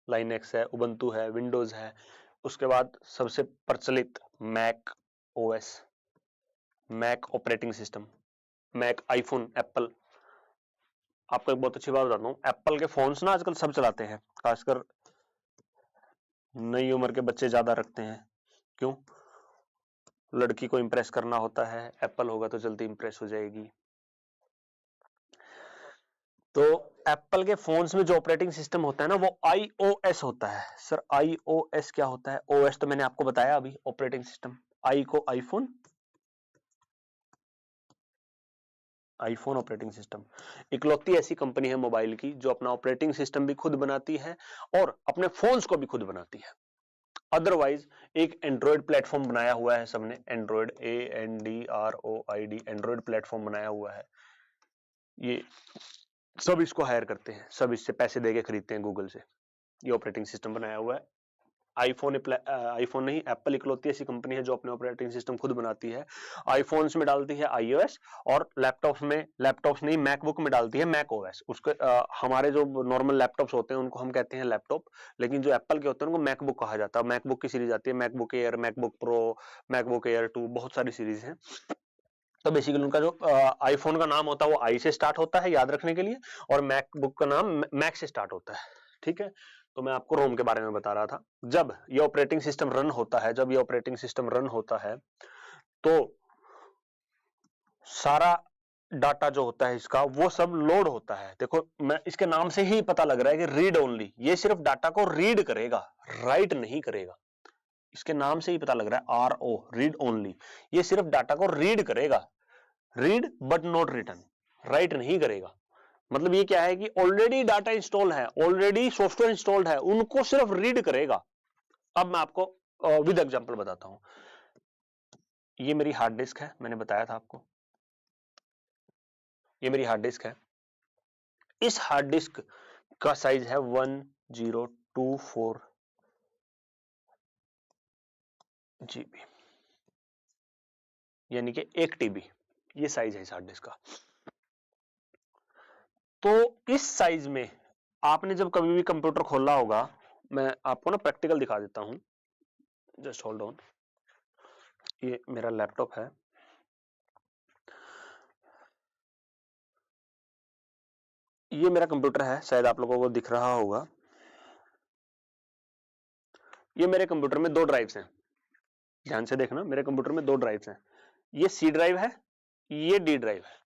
लाइनेक्स है, उबंटू है, विंडोज है। उसके बाद सबसे प्रचलित Mac OS, Mac operating system, Mac, iPhone, Apple. आपको एक बहुत अच्छी बात बताता हूँ, एप्पल के फोन्स ना आजकल सब चलाते हैं, खासकर नई उम्र के बच्चे ज्यादा रखते हैं। क्यों? लड़की को इंप्रेस करना होता है, एप्पल होगा तो जल्दी इंप्रेस हो जाएगी। तो एप्पल के फोन्स में जो ऑपरेटिंग सिस्टम होता है ना, वो iOS होता है। सर iOS क्या होता है? OS तो मैंने आपको बताया अभी, ऑपरेटिंग सिस्टम। आई को आईफोन, आईफोन ऑपरेटिंग सिस्टम। इकलौती ऐसी कंपनी है मोबाइल की जो अपना ऑपरेटिंग सिस्टम भी खुद बनाती है और अपने फोन्स को भी खुद बनाती है। अदरवाइज एक एंड्रॉइड प्लेटफॉर्म बनाया हुआ है सबने, एंड्रॉइड, ANDROID, एंड्रॉइड प्लेटफॉर्म बनाया हुआ है। ये सब इसको हायर करते हैं, सब इससे पैसे देके खरीदते हैं गूगल से। ये ऑपरेटिंग सिस्टम बनाया हुआ है। आईफोन नहीं, एप्पल इकलौती ऐसी कंपनी है जो अपने ऑपरेटिंग सिस्टम खुद बनाती है। आईफोन्स में डालती है iOS और लैपटॉप्स नहीं, मैकबुक में डालती है मैक ओएस। उसके हमारे जो नॉर्मल लैपटॉप्स होते हैं उनको हम कहते हैं लैपटॉप, लेकिन जो एप्पल के होते हैं उनको मैकबुक कहा जाता है। मैकबुक की सीरीज आती है, MacBook air, MacBook pro, MacBook air 2, बहुत सारी सीरीज हैं। तो बेसिकली उनका जो आईफोन का नाम होता है वो आई से स्टार्ट होता है, याद रखने के लिए, और मैकबुक का नाम मैक से स्टार्ट होता है। ठीक है, तो मैं आपको रोम के बारे में बता रहा था। जब ये ऑपरेटिंग सिस्टम रन होता है, तो सारा डाटा जो होता है इसका, वो सब लोड होता है। देखो, मैं इसके नाम से ही पता लग रहा है कि रीड ओनली, ये सिर्फ डाटा को रीड करेगा, राइट नहीं करेगा। इसके नाम से ही पता लग रहा है, RO, रीड ओनली। ये सिर्फ डाटा को रीड करेगा, read but not return, right नहीं करेगा। मतलब ये क्या है कि ऑलरेडी डाटा इंस्टॉल है, ऑलरेडी सॉफ्टवेयर इंस्टॉल्ड है, उनको सिर्फ रीड करेगा। अब मैं आपको विद एग्जांपल बताता हूं। ये मेरी हार्ड डिस्क है, मैंने बताया था आपको, ये मेरी हार्ड डिस्क है। इस हार्ड डिस्क का साइज है 1024 GB, यानी कि 1 TB। ये साइज है इस हार्ड डिस्क का। तो इस साइज में आपने जब कभी भी कंप्यूटर खोला होगा, मैं आपको ना प्रैक्टिकल दिखा देता हूं, जस्ट होल्ड ऑन। ये मेरा लैपटॉप है, ये मेरा कंप्यूटर है, शायद आप लोगों को दिख रहा होगा। ये मेरे कंप्यूटर में 2 ड्राइव्स हैं, ध्यान से देखना, मेरे कंप्यूटर में 2 ड्राइव्स हैं। ये C ड्राइव है, ये D ड्राइव है।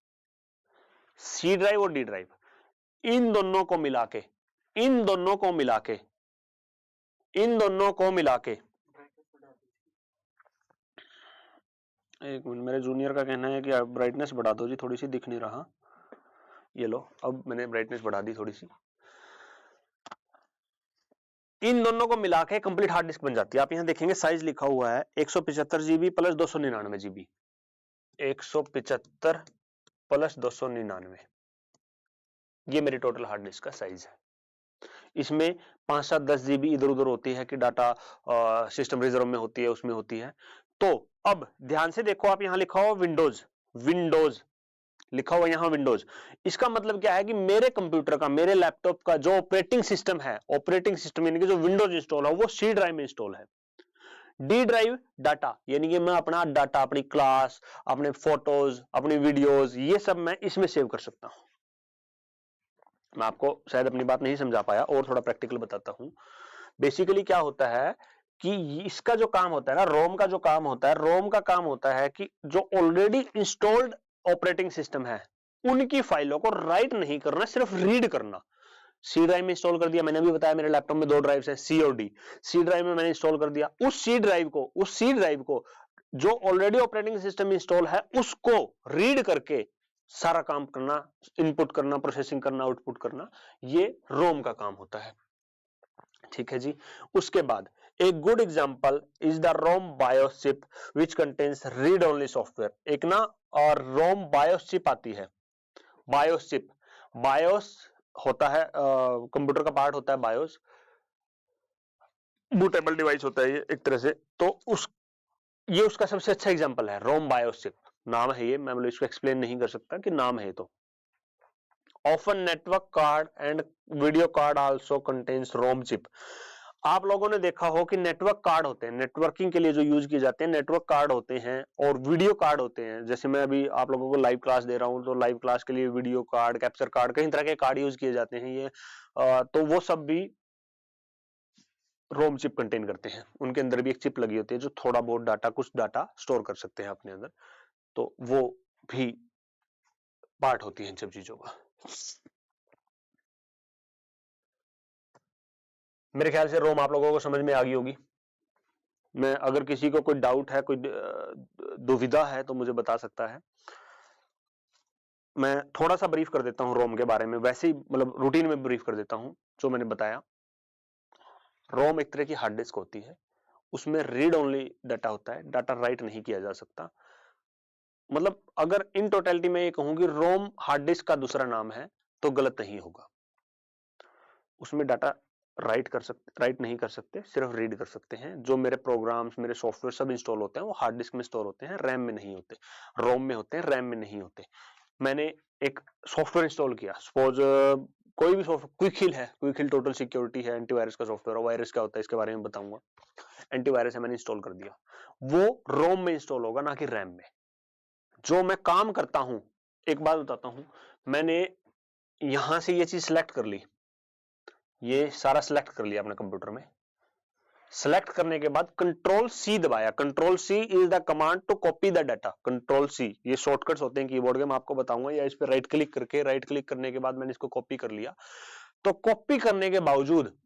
C ड्राइव और D ड्राइव, इन दोनों को मिला के, इन दोनों को मिला के, इन दोनों को मिला के, एक मिनट, मेरे जूनियर का कहना है कि आप ब्राइटनेस बढ़ा दो जी, थोड़ी सी दिख नहीं रहा। ये लो, अब मैंने ब्राइटनेस बढ़ा दी थोड़ी सी। इन दोनों को मिला के कंप्लीट हार्ड डिस्क बन जाती है। आप यहां देखेंगे साइज लिखा हुआ है 175 GB प्लस 299 GB, 175 प्लस 299, ये मेरी टोटल हार्ड डिस्क का साइज है। इसमें 5-7-10 GB इधर उधर होती है कि डाटा सिस्टम रिजर्व में होती है, उसमें होती है। तो अब ध्यान से देखो, आप यहां लिखा हुआ विंडोज, विंडोज लिखा हुआ यहां विंडोज। इसका मतलब क्या है कि मेरे कंप्यूटर का, मेरे लैपटॉप का जो ऑपरेटिंग सिस्टम है, ऑपरेटिंग सिस्टम यानी कि जो विंडोज इंस्टॉल है, वो C ड्राइव में इंस्टॉल है। D ड्राइव डाटा, यानी कि मैं अपना डाटा, अपनी क्लास, अपने फोटोज, अपनी वीडियोज, ये सब मैं इसमें सेव कर सकता हूं। मैं आपको शायद अपनी बात नहीं समझा पाया, और थोड़ा प्रैक्टिकल बताता हूं। बेसिकली क्या होता है कि इसका जो काम होता है ना, रोम का जो काम होता है, रोम का काम होता है कि जो ऑलरेडी इंस्टॉल्ड ऑपरेटिंग सिस्टम है, उनकी फाइलों को राइट नहीं करना, सिर्फ रीड करना। C ड्राइव में इंस्टॉल कर दिया, मैंने अभी बताया मेरे लैपटॉप में 2 ड्राइव्स हैं, C और D। C ड्राइव में मैंने इंस्टॉल कर दिया, उस C ड्राइव को जो ऑलरेडी ऑपरेटिंग सिस्टम इंस्टॉल है, उसको रीड करके सारा काम करना, इनपुट करना, प्रोसेसिंग करना, आउटपुट करना, ये रोम का काम होता है। ठीक है जी। उसके बाद एक good example is the ROM BIOS chip which contains read only software. एक ना और रोम बायोस चिप आती है, बायोस चिप, बायोस होता है कंप्यूटर का पार्ट होता है बायोस, बूटेबल डिवाइस होता है ये एक तरह से। तो ये उसका सबसे अच्छा एग्जांपल है, रोम बायोस चिप नाम है ये, मैं मतलब इसको एक्सप्लेन नहीं कर सकता कि नाम है। तो often network card and video card also contains ROM chip. आप लोगों ने देखा हो कि नेटवर्क कार्ड होते हैं, नेटवर्किंग के लिए जो यूज किए जाते हैं, नेटवर्क कार्ड होते हैं और वीडियो कार्ड होते हैं। जैसे मैं अभी आप लोगों को लाइव क्लास दे रहा हूं, तो लाइव क्लास के लिए वीडियो कार्ड, कैप्चर कार्ड, कई तरह के कार्ड यूज किए जाते हैं। ये तो वो सब भी रोम चिप कंटेन करते हैं। उनके अंदर भी एक चिप लगी होती है जो थोड़ा बहुत डाटा, कुछ डाटा स्टोर कर सकते हैं अपने अंदर। तो वो भी पार्ट होती है इन सब चीजों का। मेरे ख्याल से रोम आप लोगों को समझ में आ गई होगी। मैं अगर किसी को कोई डाउट है, कोई दुविधा है, तो मुझे बता सकता है। मैं थोड़ा सा ब्रीफ कर देता हूं रोम के बारे में, वैसे ही मतलब रूटीन में ब्रीफ कर देता हूं जो मैंने बताया। रोम एक तरह की हार्ड डिस्क होती है, उसमें रीड ओनली डाटा होता है, डाटा राइट नहीं किया जा सकता। मतलब अगर इन टोटलिटी में ये कहूं कि रोम हार्ड डिस्क का दूसरा नाम है तो गलत नहीं होगा। उसमें डाटा राइट नहीं कर सकते, सिर्फ रीड कर सकते हैं। जो मेरे प्रोग्राम्स, मेरे सॉफ्टवेयर सब इंस्टॉल होते हैं वो हार्ड डिस्क में स्टोर होते हैं, रैम में नहीं होते। रोम में होते हैं, रैम में नहीं होते। मैंने एक सॉफ्टवेयर इंस्टॉल किया, सपोज कोई भी सॉफ्टवेयर, क्विकहिल है, क्विकहिल टोटल सिक्योरिटी है, एंटीवायरस का सॉफ्टवेयर है। वायरस क्या होता है इसके बारे में बताऊंगा। एंटीवायरस है, मैंने इंस्टॉल कर दिया, वो रोम में इंस्टॉल होगा, ना कि रैम में। जो मैं काम करता हूं, एक बात बताता हूं, मैंने यहां से ये चीज सिलेक्ट कर ली, ये सारा सिलेक्ट कर लिया अपने कंप्यूटर में। सिलेक्ट करने के बाद कंट्रोल सी दबाया। Control C is the command to copy the data. Control C, ये शॉर्टकट्स होते हैं कीबोर्ड के, मैं आपको बताऊंगा। या इस पे राइट क्लिक करके, राइट क्लिक करने के बाद मैंने इसको कॉपी कर लिया। तो कॉपी करने के बावजूद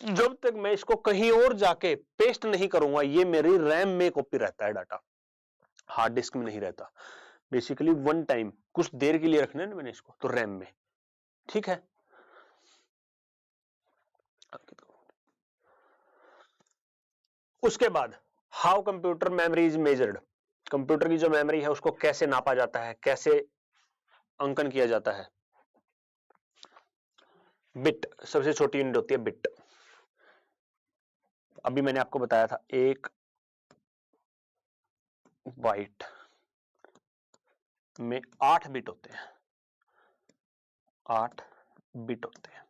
जब तक मैं इसको कहीं और जाके पेस्ट नहीं करूंगा, ये मेरी रैम में कॉपी रहता है डाटा, हार्ड डिस्क में नहीं रहता। बेसिकली वन टाइम, कुछ देर के लिए रखना है ना मैंने इसको, तो रैम में। ठीक है, उसके बाद how computer memory is measured. Computer की जो मेमोरी है उसको कैसे नापा जाता है, कैसे अंकन किया जाता है। बिट सबसे छोटी यूनिट होती है, बिट। अभी मैंने आपको बताया था, एक बाइट में 8 बिट होते हैं, 8 बिट होते हैं।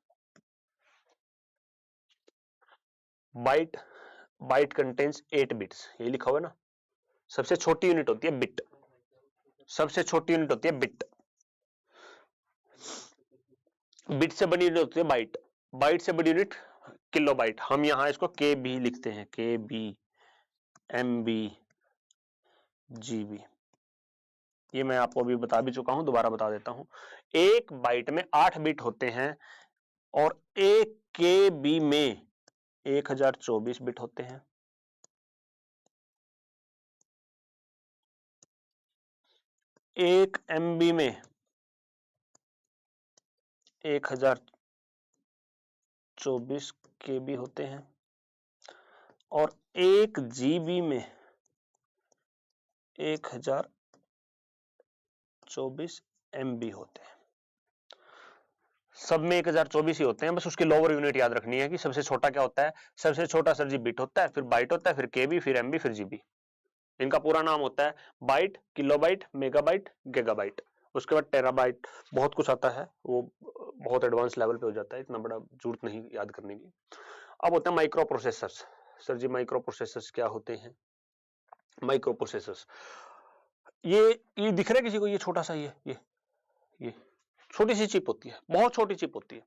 बाइट, बाइट कंटेन्स 8 बिट्स, ये लिखा हुआ है ना। सबसे छोटी यूनिट होती है बिट, सबसे छोटी यूनिट होती है बिट। बिट से बड़ी यूनिट होती है बाइट, बाइट से बड़ी यूनिट किलो बाइट। हम यहां इसको के बी लिखते हैं, K B, M B, G B. ये मैं आपको अभी बता भी चुका हूं, दोबारा बता देता हूं। एक बाइट में 8 बिट होते हैं और एक के बी में 1024 बिट होते हैं। एक एमबी में 1024 केबी होते हैं और एक जीबी में 1024 एमबी होते हैं। सब में 1024 ही होते हैं, बस उसकी लोअर यूनिट याद रखनी है कि सबसे छोटा क्या होता है। सबसे छोटा सर जी बिट होता है, फिर बाइट होता है, फिर केबी, फिर एमबी, फिर जीबी। इनका पूरा नाम होता है बाइट, किलोबाइट, मेगाबाइट, गीगाबाइट। उसके बाद टेराबाइट, बहुत कुछ आता है, वो बहुत एडवांस लेवल पे हो जाता है, इतना बड़ा जरूरत नहीं याद करने की। अब होते हैं माइक्रो प्रोसेसर्स। सर जी माइक्रो प्रोसेसर्स क्या होते हैं? माइक्रो प्रोसेसर्स, ये दिख रहा है किसी को? ये छोटा सा, ये छोटी सी चिप होती है, बहुत छोटी चिप होती है,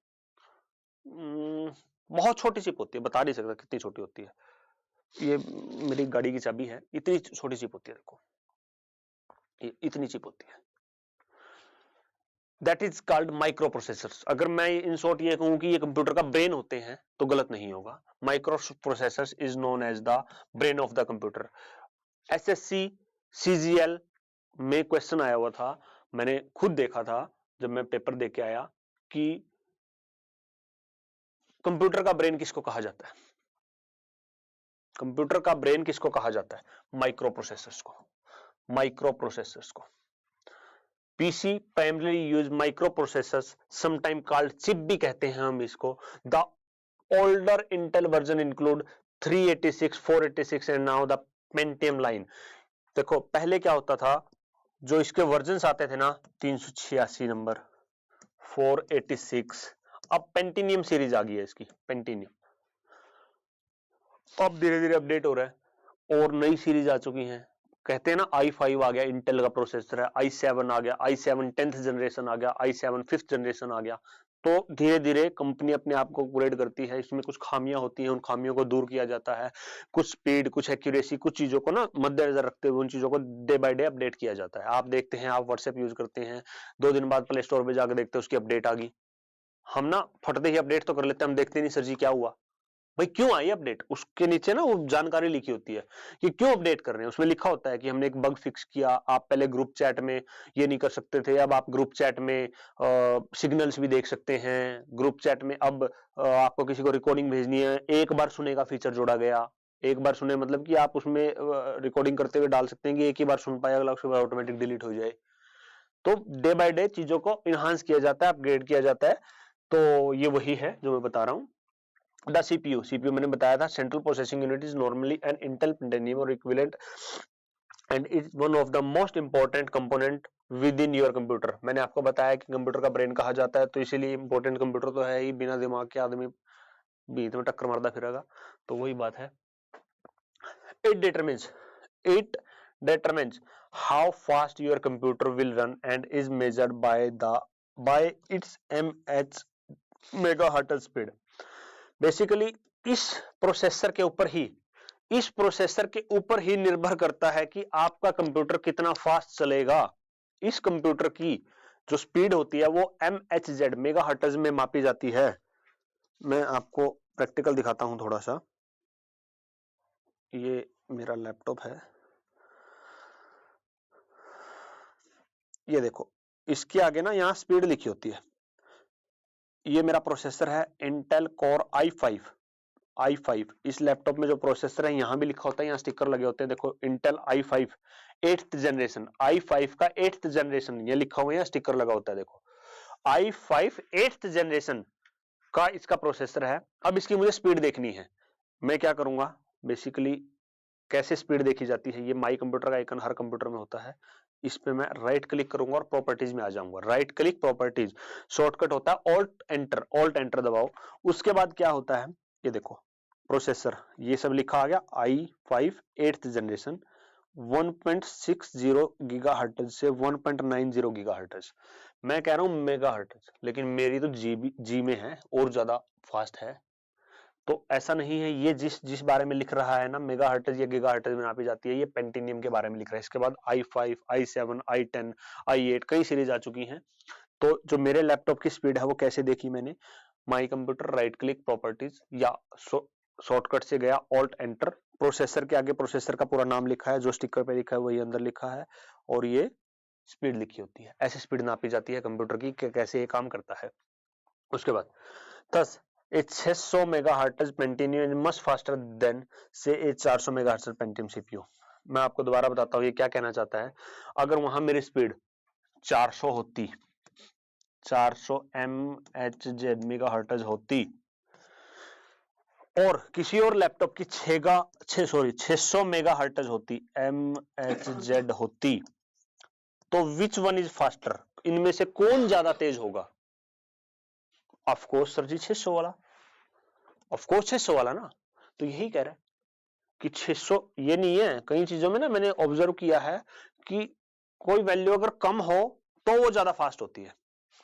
बहुत छोटी चिप होती है, बता नहीं सकता कितनी छोटी होती है। ये मेरी गाड़ी की चाबी है, इतनी छोटी चिप होती है, देखो ये इतनी चिप होती है। That is called micro processors. अगर मैं इन शॉर्ट ये कहूं कि ये कंप्यूटर का ब्रेन होते हैं तो गलत नहीं होगा। Microprocessors is known as the brain of the computer. SSC CGL में क्वेश्चन आया हुआ था, मैंने खुद देखा था जब मैं पेपर दे के आया, कि कंप्यूटर का ब्रेन किसको कहा जाता है। कंप्यूटर का ब्रेन किसको कहा जाता है? माइक्रो प्रोसेसर्स को, माइक्रो प्रोसेसर्स को। PC primary use micro processors, sometime called chip भी कहते हैं हम इसको। The older Intel version include 386, 486 and now the Pentium line. देखो पहले क्या होता था, जो इसके वर्जन्स आते थे ना 386 नंबर, 486, अब पेंटिनियम सीरीज आ गई है इसकी, पेंटिनियम। अब धीरे धीरे अपडेट हो रहा है और नई सीरीज आ चुकी है। कहते हैं ना i5 आ गया, इंटेल का प्रोसेसर है, i7 आ गया, i7 10th जनरेशन आ गया, i7 5th जनरेशन आ गया। तो धीरे धीरे कंपनी अपने आप को अपग्रेड करती है, इसमें कुछ खामियां होती हैं, उन खामियों को दूर किया जाता है, कुछ स्पीड, कुछ एक्यूरेसी, कुछ चीजों को ना मद्देनजर रखते हुए उन चीजों को डे बाय डे अपडेट किया जाता है। आप देखते हैं, आप व्हाट्सएप यूज करते हैं, 2 दिन बाद प्ले स्टोर पे जाकर देखते हैं उसकी अपडेट आ गई। हम ना फटते ही अपडेट तो कर लेते हैं, हम देखते नहीं सर जी क्या हुआ, भाई क्यों आई अपडेट, उसके नीचे ना वो जानकारी लिखी होती है कि क्यों अपडेट कर रहे हैं। उसमें लिखा होता है कि हमने एक बग फिक्स किया, आप पहले ग्रुप चैट में ये नहीं कर सकते थे, अब आप ग्रुप चैट में सिग्नल्स भी देख सकते हैं। ग्रुप चैट में अब आपको किसी को रिकॉर्डिंग भेजनी है, एक बार सुने का फीचर जोड़ा गया। एक बार सुने मतलब कि आप उसमें रिकॉर्डिंग करते हुए डाल सकते हैं कि एक ही बार सुन पाए, अगला उसके बाद ऑटोमेटिक डिलीट हो जाए। तो डे बाय डे चीजों को इनहांस किया जाता है, अपग्रेड किया जाता है। तो ये वही है जो मैं बता रहा हूँ। The CPU मैंने बताया था, central processing unit is normally an Intel Pentium और equivalent and is one of the most important component within your computer. मैंने आपको बताया कि कंप्यूटर का ब्रेन कहा जाता है, तो इसीलिए इंपॉर्टेंट कंप्यूटर तो है ही, बिना दिमाग के आदमी बीच में टक्कर मारता फिरेगा, तो वही बात है। It determines how fast your computer will run and is measured by its mh megahertz speed। Basically इस प्रोसेसर के ऊपर ही निर्भर करता है कि आपका कंप्यूटर कितना फास्ट चलेगा। इस कंप्यूटर की जो स्पीड होती है वो MHz मेगाहर्ट्ज में मापी जाती है। मैं आपको प्रैक्टिकल दिखाता हूं थोड़ा सा। ये मेरा लैपटॉप है, ये देखो इसके आगे ना यहाँ स्पीड लिखी होती है। ये मेरा प्रोसेसर है इंटेल कोर i5। इस लैपटॉप में जो प्रोसेसर है यहाँ भी लिखा होता है, यहाँ स्टिकर लगे होते हैं, देखो Intel i5 8th generation, i5 का 8th जनरेशन ये लिखा हुआ है, स्टिकर लगा होता है। देखो i5 8th जनरेशन का इसका प्रोसेसर है। अब इसकी मुझे स्पीड देखनी है, मैं क्या करूंगा, बेसिकली कैसे स्पीड देखी जाती है, ये माई कंप्यूटर का आइकन हर कंप्यूटर में होता है, इस पे मैं राइट क्लिक करूंगा और प्रॉपर्टीज में आ जाऊंगा। राइट क्लिक प्रॉपर्टीज, शॉर्टकट होता है ऑल्ट एंटर दबाओ। उसके बाद क्या होता है, ये देखो प्रोसेसर, ये सब लिखा आ गया, i5 8th जनरेशन 1.60 गीगाहर्ट्ज से 1.90 गीगाहर्ट्ज। मैं कह रहा हूं मेगाहर्ट्ज, लेकिन मेरी तो जी में है और ज्यादा फास्ट है। तो ऐसा नहीं है, ये जिस बारे में लिख रहा है ना मेगाहर्ट्ज या गीगाहर्ट्ज में नापी जाती है, ये पेंटिनियम के बारे में लिख रहा है। इसके बाद i5 i7 i10 i8 कई सीरीज आ चुकी हैं। तो जो मेरे लैपटॉप की स्पीड है वो कैसे देखी मैंने, my computer, right click properties या शॉर्टकट से गया ऑल्ट एंटर, प्रोसेसर के आगे प्रोसेसर का पूरा नाम लिखा है, जो स्टिकर पे लिखा है वही अंदर लिखा है, और ये स्पीड लिखी होती है। ऐसे स्पीड नापी जाती है कंप्यूटर की, कैसे ये काम करता है। उसके बाद thus a 600 megahertz Pentium is much faster than say a 400 megahertz Pentium CPU. मैं आपको दोबारा बताता हूँ ये क्या कहना चाहता है। अगर वहां मेरी स्पीड 400 होती, 400 MHz मेगाहर्ट्ज होती, और किसी और लैपटॉप की 600 मेगाहर्ट्ज होती, MHz होती, तो विच वन इज फास्टर, इनमें से कौन ज्यादा तेज होगा? ऑफ कोर्स सर जी 600 वाला, ऑफ कोर्स 600 वाला ना। तो यही कह रहा है कि 600, ये नहीं है, कई चीजों में ना मैंने ऑब्जर्व किया है कि कोई वैल्यू अगर कम हो तो वो ज्यादा फास्ट होती है,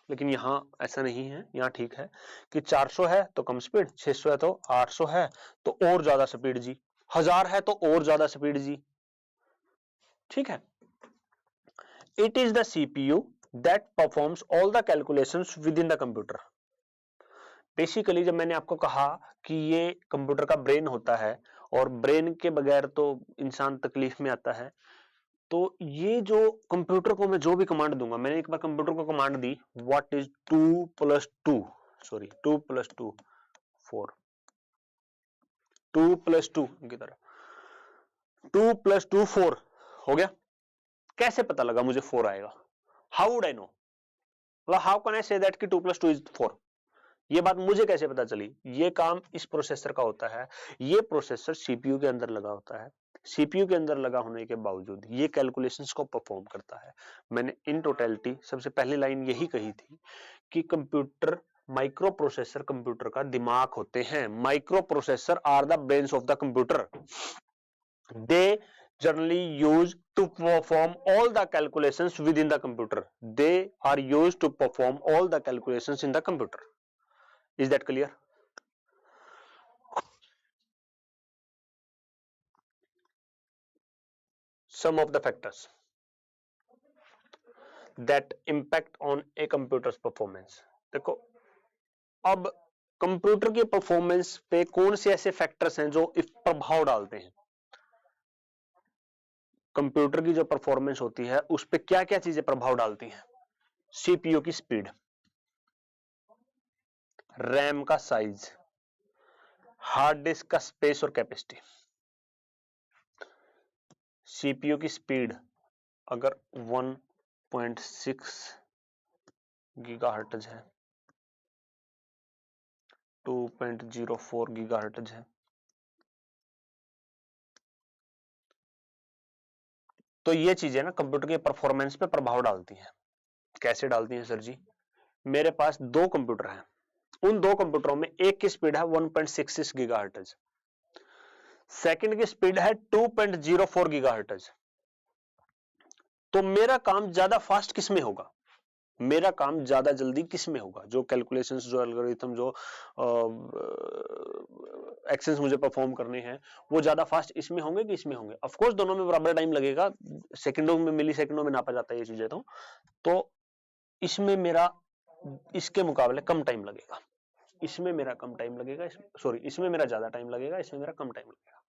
लेकिन यहां ऐसा नहीं है। यहां ठीक है कि 400 है तो कम स्पीड, 600 है तो 800 है तो और ज्यादा स्पीड जी, 1000 है तो और ज्यादा स्पीड जी, ठीक है। It is the CPU that performs all the calculations with in the computer. Basically जब मैंने आपको कहा कि ये कंप्यूटर का ब्रेन होता है और ब्रेन के बगैर तो इंसान तकलीफ में आता है, तो ये जो कंप्यूटर को मैं जो भी कमांड दूंगा, मैंने एक बार कंप्यूटर को कमांड दी व्हाट इज 2 + 2 2 + 2 4, 2 + 2 की तरह 2 + 2 4 हो गया। कैसे पता लगा मुझे 4 आएगा? How would I know, how can I say that कि 2 + 2 इज 4? ये बात मुझे कैसे पता चली? ये काम इस प्रोसेसर का होता है, ये प्रोसेसर सीपीयू के अंदर लगा होता है, सीपीयू के अंदर लगा होने के बावजूद ये कैलकुलेशंस को परफॉर्म करता है। मैंने इन टोटलिटी सबसे पहली लाइन यही कही थी कि कंप्यूटर, माइक्रो प्रोसेसर कंप्यूटर का दिमाग होते हैं। Microprocessor are the brains of the computer. They generally used to perform all the calculations within the computer. They are used to perform all the calculations in the computer. Is that clear? Some of the factors that impact on a computer's performance. देखो अब computer के performance पे कौन से ऐसे factors हैं जो प्रभाव डालते हैं? कंप्यूटर की जो परफॉर्मेंस होती है उस पे क्या क्या चीजें प्रभाव डालती हैं? सीपीयू की स्पीड, रैम का साइज, हार्ड डिस्क का स्पेस और कैपेसिटी। सीपीयू की स्पीड अगर 1.6 गीगाहर्ट्ज है, 2.04 गीगाहर्ट्ज है, तो ये चीजें ना कंप्यूटर के परफॉर्मेंस पे प्रभाव डालती हैं। कैसे डालती हैं सर जी? मेरे पास दो कंप्यूटर हैं, उन दो कंप्यूटरों में एक की स्पीड है 1.66 गीगाहर्ट्ज, सेकंड की स्पीड है 2.04 गीगाहर्ट्ज। तो मेरा काम ज्यादा फास्ट किस में होगा? मेरा काम ज्यादा जल्दी किस में होगा? जो कैलकुलेशंस, जो एल्गोरिथम, जो एक्शंस मुझे परफॉर्म करने हैं वो ज्यादा फास्ट इसमें होंगे कि इसमें होंगे? ऑफ कोर्स दोनों में बराबर टाइम लगेगा, सेकंडों में, मिली सेकंडों में नापा जाता है ये चीजें। तो इसमें मेरा इसके मुकाबले कम टाइम लगेगा, इसमें मेरा कम टाइम लगेगा, सॉरी इसमें मेरा ज्यादा टाइम लगेगा, इसमें मेरा कम टाइम लगेगा,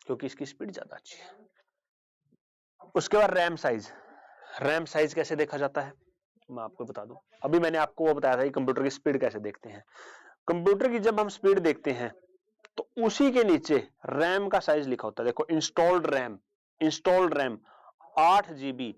क्योंकि इसकी स्पीड ज्यादा अच्छी है। उसके बाद रैम साइज। रैम साइज कैसे देखा जाता है मैं आपको बता दूं। अभी मैंने आपको वो बताया था कि कंप्यूटर की स्पीड कैसे देखते हैं। कंप्यूटर की जब हम स्पीड देखते हैं तो उसी के नीचे रैम का साइज लिखा होता है। देखो installed RAM, installed RAM 8 GB,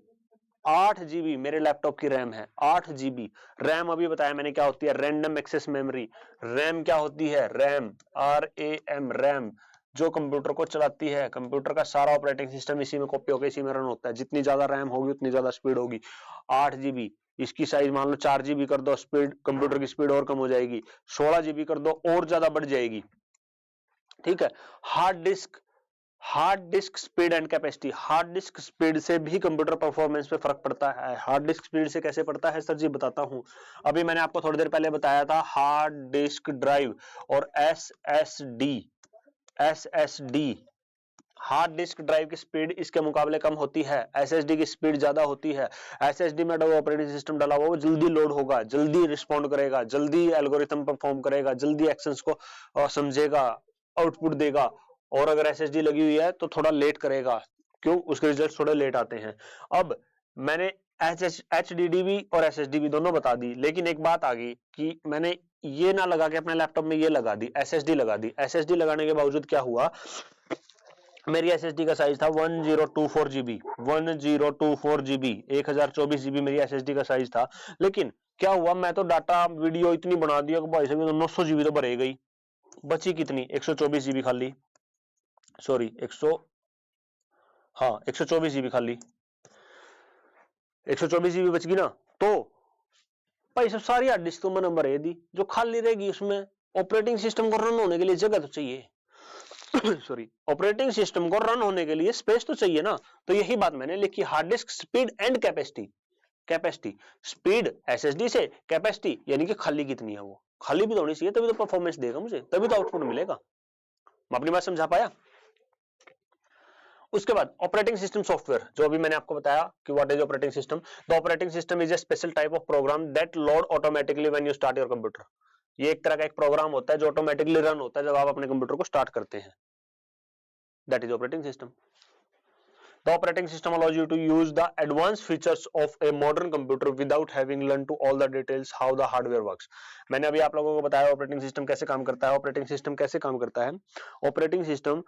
8 GB मेरे लैपटॉप की रैम है, 8 GB रैम। अभी बताया मैंने क्या होती है, रैंडम एक्सेस मेमोरी। रैम क्या होती है? रैम, RAM, रैम, जो कंप्यूटर को चलाती है। कंप्यूटर का सारा ऑपरेटिंग सिस्टम इसी में कॉपी होकर इसी में रन होता है। जितनी ज्यादा रैम होगी उतनी ज्यादा स्पीड होगी। 8 GB, इसकी साइज मान लो 4 GB कर दो, स्पीड, कंप्यूटर की स्पीड और कम हो जाएगी। 16 GB कर दो और ज्यादा बढ़ जाएगी। ठीक है। Hard disc, hard disk speed and capacity. Hard disk speed से भी कंप्यूटर परफॉर्मेंस पे फर्क पड़ता है। हार्ड डिस्क स्पीड से कैसे पड़ता है सर जी? बताता हूं। अभी मैंने आपको थोड़ी देर पहले बताया था हार्ड डिस्क ड्राइव और SSD। हार्ड डिस्क ड्राइव की स्पीड इसके मुकाबले कम होती है, SSD की स्पीड ज्यादा होती है। SSD में ऑपरेटिंग सिस्टम डाला हुआ वो जल्दी लोड होगा, जल्दी रिस्पॉन्ड करेगा, जल्दी एल्गोरिथम परफॉर्म करेगा, जल्दी एक्शंस को समझेगा, आउटपुट देगा। और अगर SSD लगी हुई है तो थोड़ा लेट करेगा, क्यों? उसके रिजल्ट थोड़े लेट आते हैं। अब मैंने HDD भी और SSD भी दोनों बता दी, लेकिन एक बात आ गई कि मैंने ये ना लगा के अपने लैपटॉप में ये लगा दी, SSD लगा दी। SSD लगाने के बावजूद क्या हुआ, मेरी SSD का साइज था 1024 GB, 1024 GB, 1024 GB मेरी SSD का साइज था। लेकिन क्या हुआ, मैं तो डाटा वीडियो इतनी बना दिया कि भाई साहब 900 GB तो भरे गई, बची कितनी? 124 GB खाली, सॉरी 124 GB खाली, 124 GB बच गई ना। तो भाई सब सारी हार्ड डिस्क तो मैंने भरे दी, जो खाली रहेगी उसमें ऑपरेटिंग सिस्टम को रन होने के लिए जगह तो चाहिए। सॉरी, ऑपरेटिंग सिस्टम को रन होने के लिए स्पेस तो चाहिए ना। तो यही बात मैंने लिखी, hard disk speed and capacity. Capacity, speed SSD से, कैपेसिटी यानी कि खाली कितनी है, वो खाली भी तो होनी चाहिए, तभी तो परफॉर्मेंस देगा मुझे, तभी तो आउटपुट मिलेगा। मैं अपनी बात समझा पाया? उसके बाद ऑपरेटिंग सिस्टम सॉफ्टवेयर, जो अभी मैंने आपको बताया कि what is operating system. The operating system is a special type of program that load automatically when you start your computer. ये एक तरह का एक प्रोग्राम होता है जो ऑटोमेटिकली रन होता है जब आप अपने कंप्यूटर को स्टार्ट करते हैं। That is operating system. The operating system allows you to use the advanced features of a modern computer without having learned to all the details how the hardware works. मैंने अभी आप लोगों को बताया operating system कैसे काम करता है। ऑपरेटिंग सिस्टम कैसे काम करता है? ऑपरेटिंग सिस्टम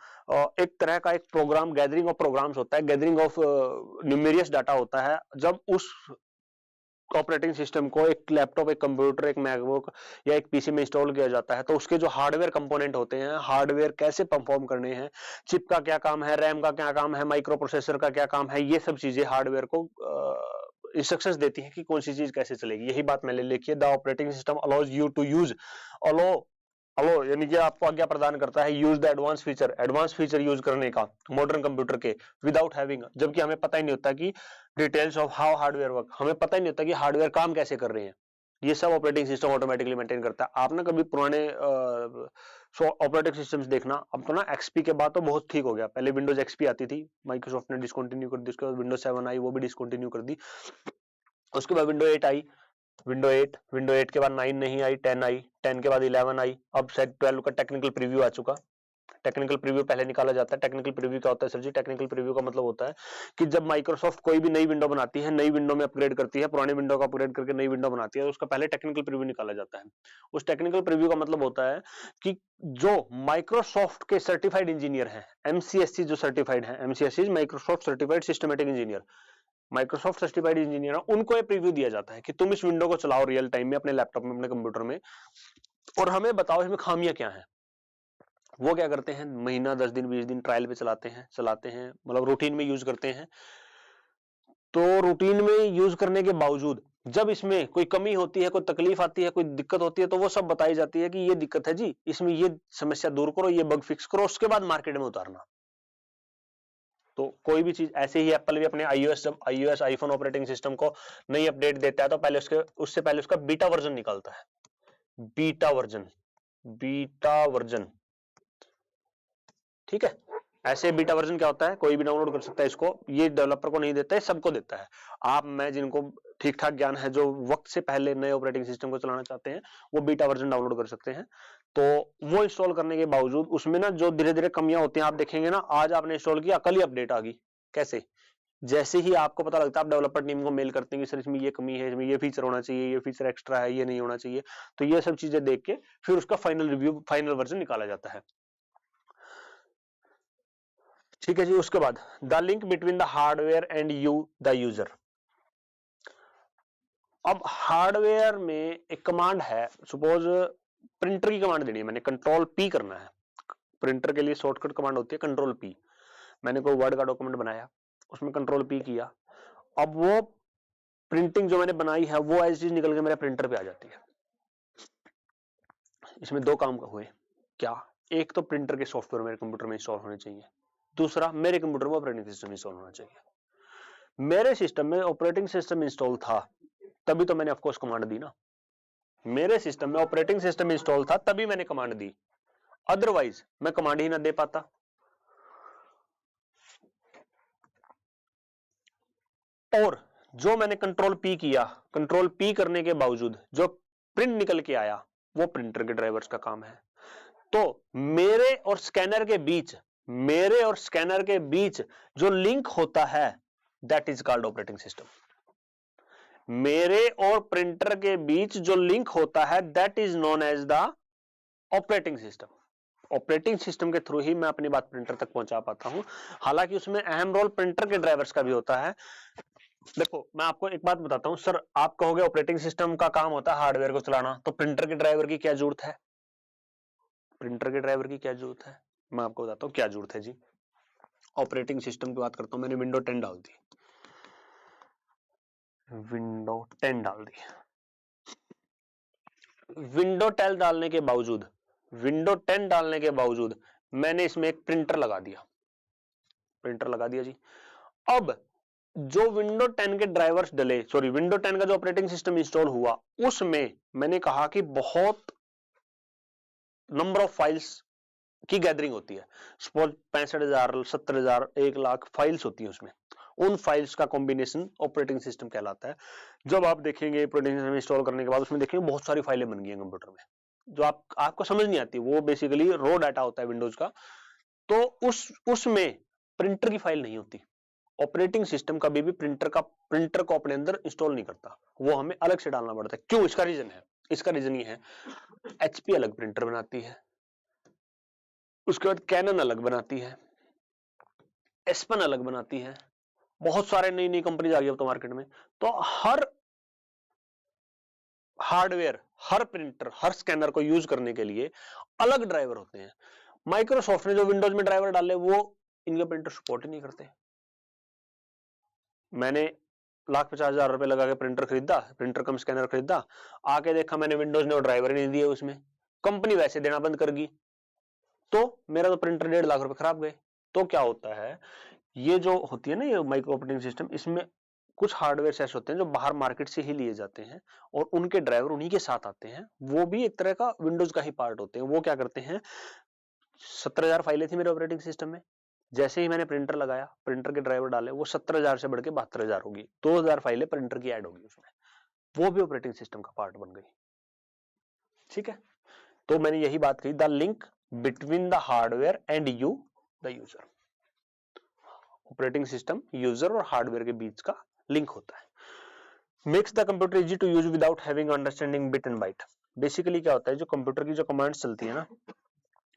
एक तरह का एक प्रोग्राम, गैदरिंग ऑफ प्रोग्राम्स होता है, गैदरिंग ऑफ न्यूमेरियस डाटा होता है। जब उस ऑपरेटिंग सिस्टम को एक लैपटॉप, एक कंप्यूटर, एक मैकबुक या एक पीसी में इंस्टॉल किया जाता है तो उसके जो हार्डवेयर कंपोनेंट होते हैं, हार्डवेयर कैसे परफॉर्म करने हैं, चिप का क्या काम है, रैम का क्या काम है, माइक्रो प्रोसेसर का क्या काम है, ये सब चीजें हार्डवेयर को इंस्ट्रक्शंस देती है कि कौन सी चीज कैसे चलेगी। यही बात मैंने लिखी है, the operating system allows you to use, allow allow यानी कि आपको आज्ञा प्रदान करता है, use the advance feature use करने का मॉडर्न कंप्यूटर के, विदाउट हैविंग, जबकि हमें पता ही नहीं होता कि details of how hardware work, हमें पता ही नहीं होता कि हार्डवेयर काम कैसे कर रहे हैं। ये सब ऑपरेटिंग सिस्टम ऑटोमेटिकली मेंटेन करता है। आप ना कभी पुराने ऑपरेटिंग सिस्टम्स देखना, अब तो ना एक्सपी के बाद तो बहुत ठीक हो गया। पहले विंडोज एक्सपी आती थी, माइक्रोसॉफ्ट ने डिसकंटिन्यू कर दी, उसके बाद विंडोज 7 आई, वो भी डिसकंटिन्यू कर दी। उसके बाद विंडो 8 आई, विंडो 8 के बाद 9 नहीं आई, 10 आई, 10 के बाद 11 आई, अब शायद 12 का टेक्निकल प्रीव्यू आ चुका। टेक्निकल प्रीव्यू पहले निकाला जाता है। टेक्निकल प्रीव्यू क्या होता है सर जी? टेक्निकल प्रीव्यू का मतलब होता है कि जब माइक्रोसॉफ्ट कोई भी नई विंडो बनाती है, नई विंडो में अपग्रेड करती है, पुरानी विंडो का अपग्रेड करके नई विंडो बनाती है, तो उसका पहले टेक्निकल प्रीव्यू निकाला जाता है। उस टेक्निकल प्रीव्यू का मतलब होता है कि जो माइक्रोसॉफ्ट के सर्टिफाइड इंजीनियर हैं, एमसीएससी जो सर्टिफाइड है, MCSC Microsoft certified systematic engineer, Microsoft certified engineer, उनको ये प्रीव्यू दिया जाता है कि तुम इस विंडो को चलाओ रियल टाइम में अपने लैपटॉप में, अपने कंप्यूटर में, और हमें बताओ इसमें खामियां क्या है। वो क्या करते हैं, महीना 10 दिन 20 दिन ट्रायल पे चलाते हैं, मतलब रूटीन में यूज करते हैं। तो रूटीन में यूज करने के बावजूद जब इसमें कोई कमी होती है, कोई तकलीफ आती है, कोई दिक्कत होती है, तो वो सब बताई जाती है कि ये दिक्कत है जी, इसमें ये समस्या दूर करो, ये बग फिक्स करो, उसके बाद मार्केट में उतारना। तो कोई भी चीज ऐसे ही एप्पल भी अपने जब आईफोन ऑपरेटिंग सिस्टम को नई अपडेट देता है तो पहले उससे पहले उसका बीटा वर्जन निकालता है। बीटा वर्जन, ठीक है। ऐसे बीटा वर्जन क्या होता है, कोई भी डाउनलोड कर सकता है इसको, ये डेवलपर को नहीं देता है, सबको देता है। आप मैं जिनको ठीक ठाक ज्ञान है, जो वक्त से पहले नए ऑपरेटिंग सिस्टम को चलाना चाहते हैं, वो बीटा वर्जन डाउनलोड कर सकते हैं। तो वो इंस्टॉल करने के बावजूद उसमें ना जो धीरे धीरे कमियां होती हैं, आप देखेंगे ना, आज आपने इंस्टॉल किया, कल ही अपडेट आ गई। कैसे? जैसे ही आपको पता लगता है, आप डेवलपर टीम को मेल करते हैं कि सर इसमें ये कमी है, इसमें ये फीचर होना चाहिए, ये फीचर एक्स्ट्रा है, ये नहीं होना चाहिए। तो ये सब चीजें देख के फिर उसका फाइनल रिव्यू, फाइनल वर्जन निकाला जाता है। ठीक है जी। उसके बाद the link between the hardware and you the user. अब हार्डवेयर में एक कमांड है, सपोज प्रिंटर की कमांड देनी है, मैंने कंट्रोल पी करना है। प्रिंटर के लिए शॉर्टकट कमांड होती है कंट्रोल पी। मैंने कोई वर्ड का डॉक्यूमेंट बनाया, उसमें कंट्रोल पी किया, अब वो प्रिंटिंग जो मैंने बनाई है वो ऐसी चीज निकल के मेरे प्रिंटर पे आ जाती है। इसमें दो काम हुए क्या, एक तो प्रिंटर के सॉफ्टवेयर मेरे कंप्यूटर में इंस्टॉल होने चाहिए, दूसरा मेरे कंप्यूटर में ऑपरेटिंग सिस्टम इंस्टॉल होना चाहिए। मेरे सिस्टम में ऑपरेटिंग सिस्टम इंस्टॉल था तभी तो मैंने ऑफकोर्स कमांड दी ना। मेरे सिस्टम में ऑपरेटिंग सिस्टम इंस्टॉल था तभी मैंने कमांड दी, अदरवाइज मैं कमांड ही ना दे पाता। और जो मैंने कंट्रोल पी किया, कंट्रोल पी करने के बावजूद जो प्रिंट निकल के आया वो प्रिंटर के ड्राइवर्स का काम है। तो मेरे और स्कैनर के बीच जो लिंक होता है that is called operating system. मेरे और प्रिंटर के बीच जो लिंक होता है that is known as the operating system. Operating system के थ्रू ही मैं अपनी बात प्रिंटर तक पहुंचा पाता हूं। हालांकि उसमें अहम रोल प्रिंटर के ड्राइवर्स का भी होता है। देखो मैं आपको एक बात बताता हूं, सर आप कहोगे ऑपरेटिंग सिस्टम का काम होता है हार्डवेयर को चलाना, तो प्रिंटर के ड्राइवर की क्या जरूरत है? प्रिंटर के ड्राइवर की क्या जरूरत है, मैं आपको बताता हूं क्या जरूरत है जी। ऑपरेटिंग सिस्टम की बात करता हूं, मैंने विंडो 10 डाल दी, विंडो 10 डाल दी। विंडो 10 डालने के बावजूद, विंडो 10 डालने के बावजूद मैंने इसमें एक प्रिंटर लगा दिया, प्रिंटर लगा दिया जी। अब जो विंडो 10 के ड्राइवर्स डले, सॉरी विंडो 10 का जो ऑपरेटिंग सिस्टम इंस्टॉल हुआ, उसमें मैंने कहा कि बहुत नंबर ऑफ फाइल्स की गैदरिंग होती है। सपोज 65,000, 70,000, 1,00,000 फाइल्स होती है उसमें। उन फाइल्स का कॉम्बिनेशन ऑपरेटिंग सिस्टम कहलाता है। जब आप देखेंगे ऑपरेटिंग सिस्टम इंस्टॉल करने के बाद उसमें देखेंगे बहुत सारी फाइलें बन गई हैं कंप्यूटर में, जो आपको समझ नहीं आती, वो बेसिकली रॉ डाटा होता है विंडोज का। तो उसमें प्रिंटर की फाइल नहीं होती। ऑपरेटिंग सिस्टम कभी भी प्रिंटर को अपने अंदर इंस्टॉल नहीं करता, वो हमें अलग से डालना पड़ता है। क्यों? इसका रीजन ये है, एचपी अलग प्रिंटर बनाती है, उसके बाद कैनन अलग बनाती है, एस्पन अलग बनाती है, बहुत सारे नई नई कंपनीज आ गई अब तो मार्केट में। तो हर हार्डवेयर, हर प्रिंटर, हर स्कैनर को यूज करने के लिए अलग ड्राइवर होते हैं। माइक्रोसॉफ्ट ने जो विंडोज में ड्राइवर डाले वो इनके प्रिंटर सपोर्ट ही नहीं करते। मैंने ₹1,50,000 लगा के प्रिंटर खरीदा, प्रिंटर कम स्कैनर खरीदा, आके देखा मैंने विंडोज ने वो ड्राइवर नहीं दिए, उसमें कंपनी वैसे देना बंद कर गई, तो मेरा तो प्रिंटर ₹1.5 लाख खराब गए। तो क्या होता है, ये जो होती है ना ये माइक्रो ऑपरेटिंग सिस्टम, इसमें कुछ हार्डवेयर ऐसे होते हैं जो बाहर मार्केट से ही लिए जाते हैं और उनके ड्राइवर उन्हीं के साथ आते हैं, वो भी एक तरह का विंडोज का ही पार्ट होते हैं। वो क्या करते हैं, 70,000 फाइलें थी मेरे ऑपरेटिंग सिस्टम में, जैसे ही मैंने प्रिंटर लगाया, प्रिंटर के ड्राइवर डाले, वो 70,000 से बढ़ के 72,000 होगी, 2,000 फाइलें प्रिंटर की ऐड होगी उसमें, वो भी ऑपरेटिंग सिस्टम का पार्ट बन गई। ठीक है, तो मैंने यही बात कही, the link between the hardware and you the user. Operating system user और हार्डवेयर के बीच का लिंक होता है। Makes the computer easy to use without having understanding bit and byte. Basically क्या होता है, जो कंप्यूटर की जो कमांड्स चलती है ना,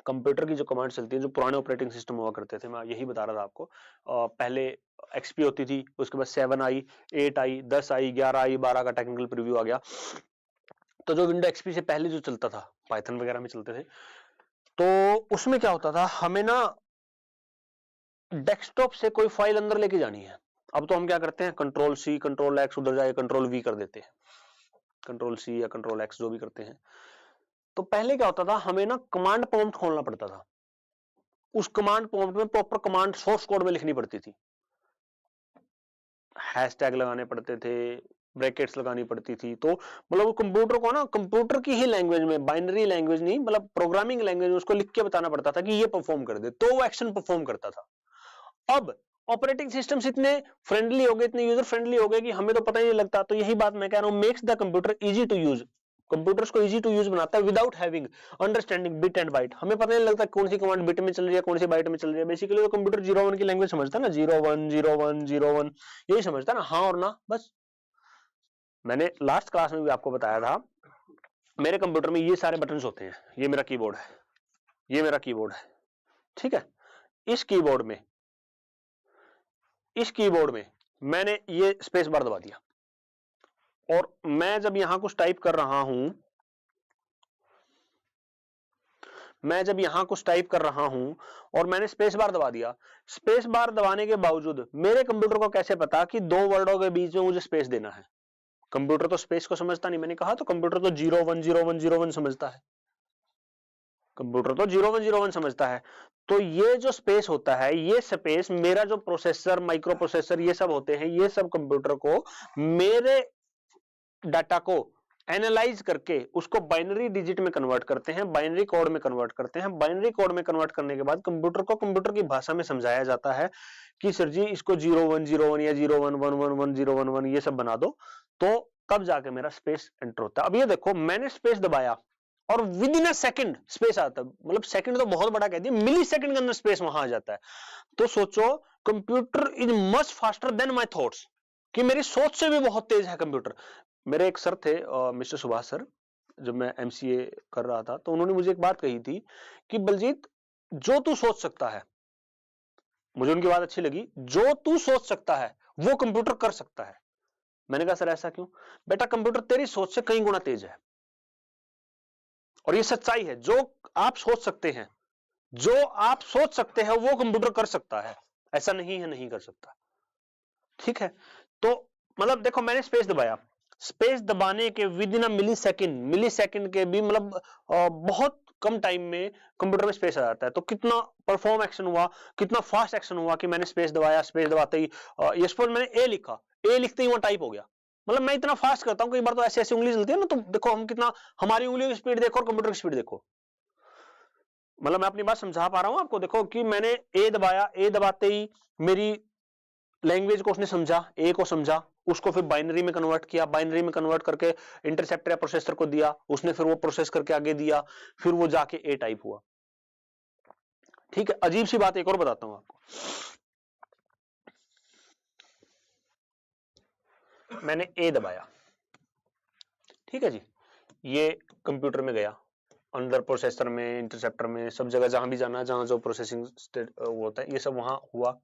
कंप्यूटर की जो कमांड चलती है, जो पुराने ऑपरेटिंग सिस्टम हुआ करते थे, मैं यही बता रहा था आपको, पहले एक्सपी होती थी, उसके बाद 7 आई, 8 आई, 10 आई, 11 आई, 12 का टेक्निकल प्रीव्यू आ गया। तो जो विंडो एक्सपी से पहले जो चलता था, पाइथन वगैरह में चलते थे, तो उसमें क्या होता था, हमें ना डेस्कटॉप से कोई फाइल अंदर लेके जानी है। अब तो हम क्या करते हैं, कंट्रोल सी, कंट्रोल एक्स, उधर जाके कंट्रोल वी कर देते हैं, कंट्रोल सी या कंट्रोल एक्स जो भी करते हैं। तो पहले क्या होता था, हमें ना कमांड प्रॉम्प्ट खोलना पड़ता था, उस कमांड प्रॉम्प्ट में प्रॉपर कमांड सोर्स कोड में लिखनी पड़ती थी, हैशटैग लगाने पड़ते थे, ब्रैकेट्स लगानी पड़ती थी। तो मतलब कंप्यूटर को ना, कंप्यूटर की ही लैंग्वेज में, बाइनरी लैंग्वेज नहीं, मतलब प्रोग्रामिंग लैंग्वेज में उसको लिख के बताना पड़ता था कि ये परफॉर्म कर दे, तो वो एक्शन परफॉर्म करता था। अब ऑपरेटिंग सिस्टम्स इतने फ्रेंडली हो गए, इतने यूजर फ्रेंडली हो गए कि हमें तो पता ही नहीं लगता। तो यही बात मैं कह रहा हूं, makes the computer easy to use, computers को इजी टू यूज बनाता है without having understanding bit and byte. हमें पता नहीं लगता कौन सी कमांड बिट में चल रही है, कौन सी बाइट में चल रही है। बेसिकली तो कंप्यूटर 0-1 की लैंग्वेज समझता है ना, 0-1 0-1 0-1 यही समझता है ना, हाँ और ना, बस। मैंने लास्ट क्लास में भी आपको बताया था, मेरे कंप्यूटर में ये सारे बटन्स होते हैं, ये मेरा कीबोर्ड है, ये मेरा कीबोर्ड है, ठीक है। इस कीबोर्ड में मैंने ये स्पेस बार दबा दिया, और मैं जब यहां कुछ टाइप कर रहा हूं, और मैंने स्पेस बार दबा दिया, स्पेस बार दबाने के बावजूद मेरे कंप्यूटर को कैसे पता कि दो वर्डों के बीच में मुझे स्पेस देना है? कंप्यूटर तो स्पेस को समझता नहीं, मैंने कहा तो कंप्यूटर तो 0-1 0-1 0-1 समझता है, कंप्यूटर तो 0-1 0-1 समझता है। तो ये जो स्पेस होता है, ये स्पेस मेरा जो प्रोसेसर, माइक्रो प्रोसेसर, ये सब होते हैं, ये सब कंप्यूटर को मेरे डाटा को एनालाइज करके उसको बाइनरी डिजिट में कन्वर्ट करते हैं, बाइनरी कोड में कन्वर्ट करते हैं। बाइनरी कोड में कन्वर्ट करने के बाद कंप्यूटर को कंप्यूटर की भाषा में समझाया जाता है कि सर जी इसको 0-1 0-1 या 0-1 1-1 1 0-1 1 ये सब बना दो, तो तब जाके मेरा स्पेस एंटर होता है। अब ये देखो, मैंने स्पेस दबाया और with in a second space आता है, मतलब सेकंड तो बहुत बड़ा कह दिया, मिली सेकंड के अंदर स्पेस वहां आ जाता है। तो सोचो, computer is much faster than my thoughts, कि मेरी सोच से भी बहुत तेज है कंप्यूटर। मेरे एक सर थे, मिस्टर सुभाष सर, जब मैं एमसीए कर रहा था, तो उन्होंने मुझे एक बात कही थी कि बलजीत, जो तू सोच सकता है, मुझे उनकी बात अच्छी लगी, जो तू सोच सकता है वो कंप्यूटर कर सकता है। मैंने कहा सर ऐसा क्यों? बेटा कंप्यूटर तेरी सोच से कई गुना तेज है, और ये सच्चाई है। जो आप सोच सकते हैं, वो कंप्यूटर कर सकता है, ऐसा नहीं है नहीं कर सकता। ठीक है, तो मतलब देखो, मैंने स्पेस दबाया, स्पेस दबाने के with in a milli second के भी, मतलब बहुत कम टाइम में कंप्यूटर में स्पेस आ जाता है। तो कितना परफॉर्म एक्शन हुआ, कितना फास्ट एक्शन हुआ कि मैंने स्पेस दबाया, स्पेस दबाते ही ये सपोज मैंने ए लिखा, ए लिखते ही वहां टाइप हो गया। मतलब मैं इतना फास्ट करता हूं, कई बार तो ऐसे ऐसे उंगली चलती है ना, तो देखो हम कितना, हमारी उंगलियों की स्पीड देखो और कंप्यूटर की स्पीड देखो। मतलब मैं अपनी बात समझा पा रहा हूं आपको? देखो कि मैंने ए दबाया, ए दबाते ही मेरी लैंग्वेज को उसने समझा, ए को समझा, उसको फिर बाइनरी में कन्वर्ट किया, बाइनरी में कन्वर्ट करके इंटरसेप्टर या प्रोसेसर को दिया, उसने फिर वो प्रोसेस करके आगे दिया, फिर वो जाके ए टाइप हुआ। ठीक है, अजीब सी बात एक और बताता हूं आपको। मैंने ए दबाया, ठीक है जी, ये कंप्यूटर में गया, अंदर प्रोसेसर में, इंटरसेप्टर में, सब जगह जहां भी जाना है, जहां जो प्रोसेसिंग होता है, ये सब वहां हुआ।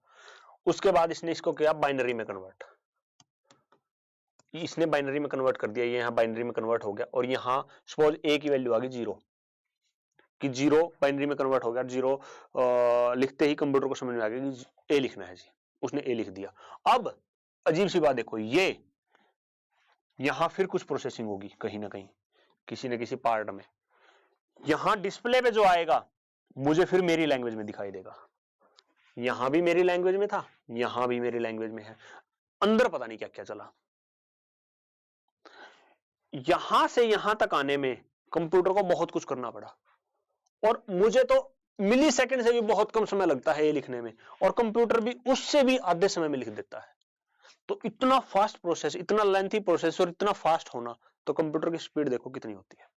उसके बाद इसने इसको किया बाइनरी में कन्वर्ट, इसने बाइनरी में कन्वर्ट कर दिया, ये यहाँ बाइनरी में कन्वर्ट हो गया, और यहाँ सपोज ए की वैल्यू आ गई 0, कि 0 बाइनरी में कन्वर्ट हो गया, 0 लिखते ही कंप्यूटर को समझ में आ गया कि ए लिखना है जी, उसने ए लिख दिया। अब अजीब सी बात देखो, ये यहां फिर कुछ प्रोसेसिंग होगी कहीं ना कहीं, किसी न किसी पार्ट में, यहां डिस्प्ले पे जो आएगा मुझे फिर मेरी लैंग्वेज में दिखाई देगा, यहां भी मेरी लैंग्वेज में था, यहां भी मेरी लैंग्वेज में है, अंदर पता नहीं क्या क्या चला। यहां से यहां तक आने में कंप्यूटर को बहुत कुछ करना पड़ा, और मुझे तो मिली सेकंड से भी बहुत कम समय लगता है ये लिखने में, और कंप्यूटर भी उससे भी आधे समय में लिख देता है। तो इतना फास्ट प्रोसेस, इतना लेंथी प्रोसेस और इतना फास्ट होना, तो कंप्यूटर की स्पीड देखो कितनी होती है।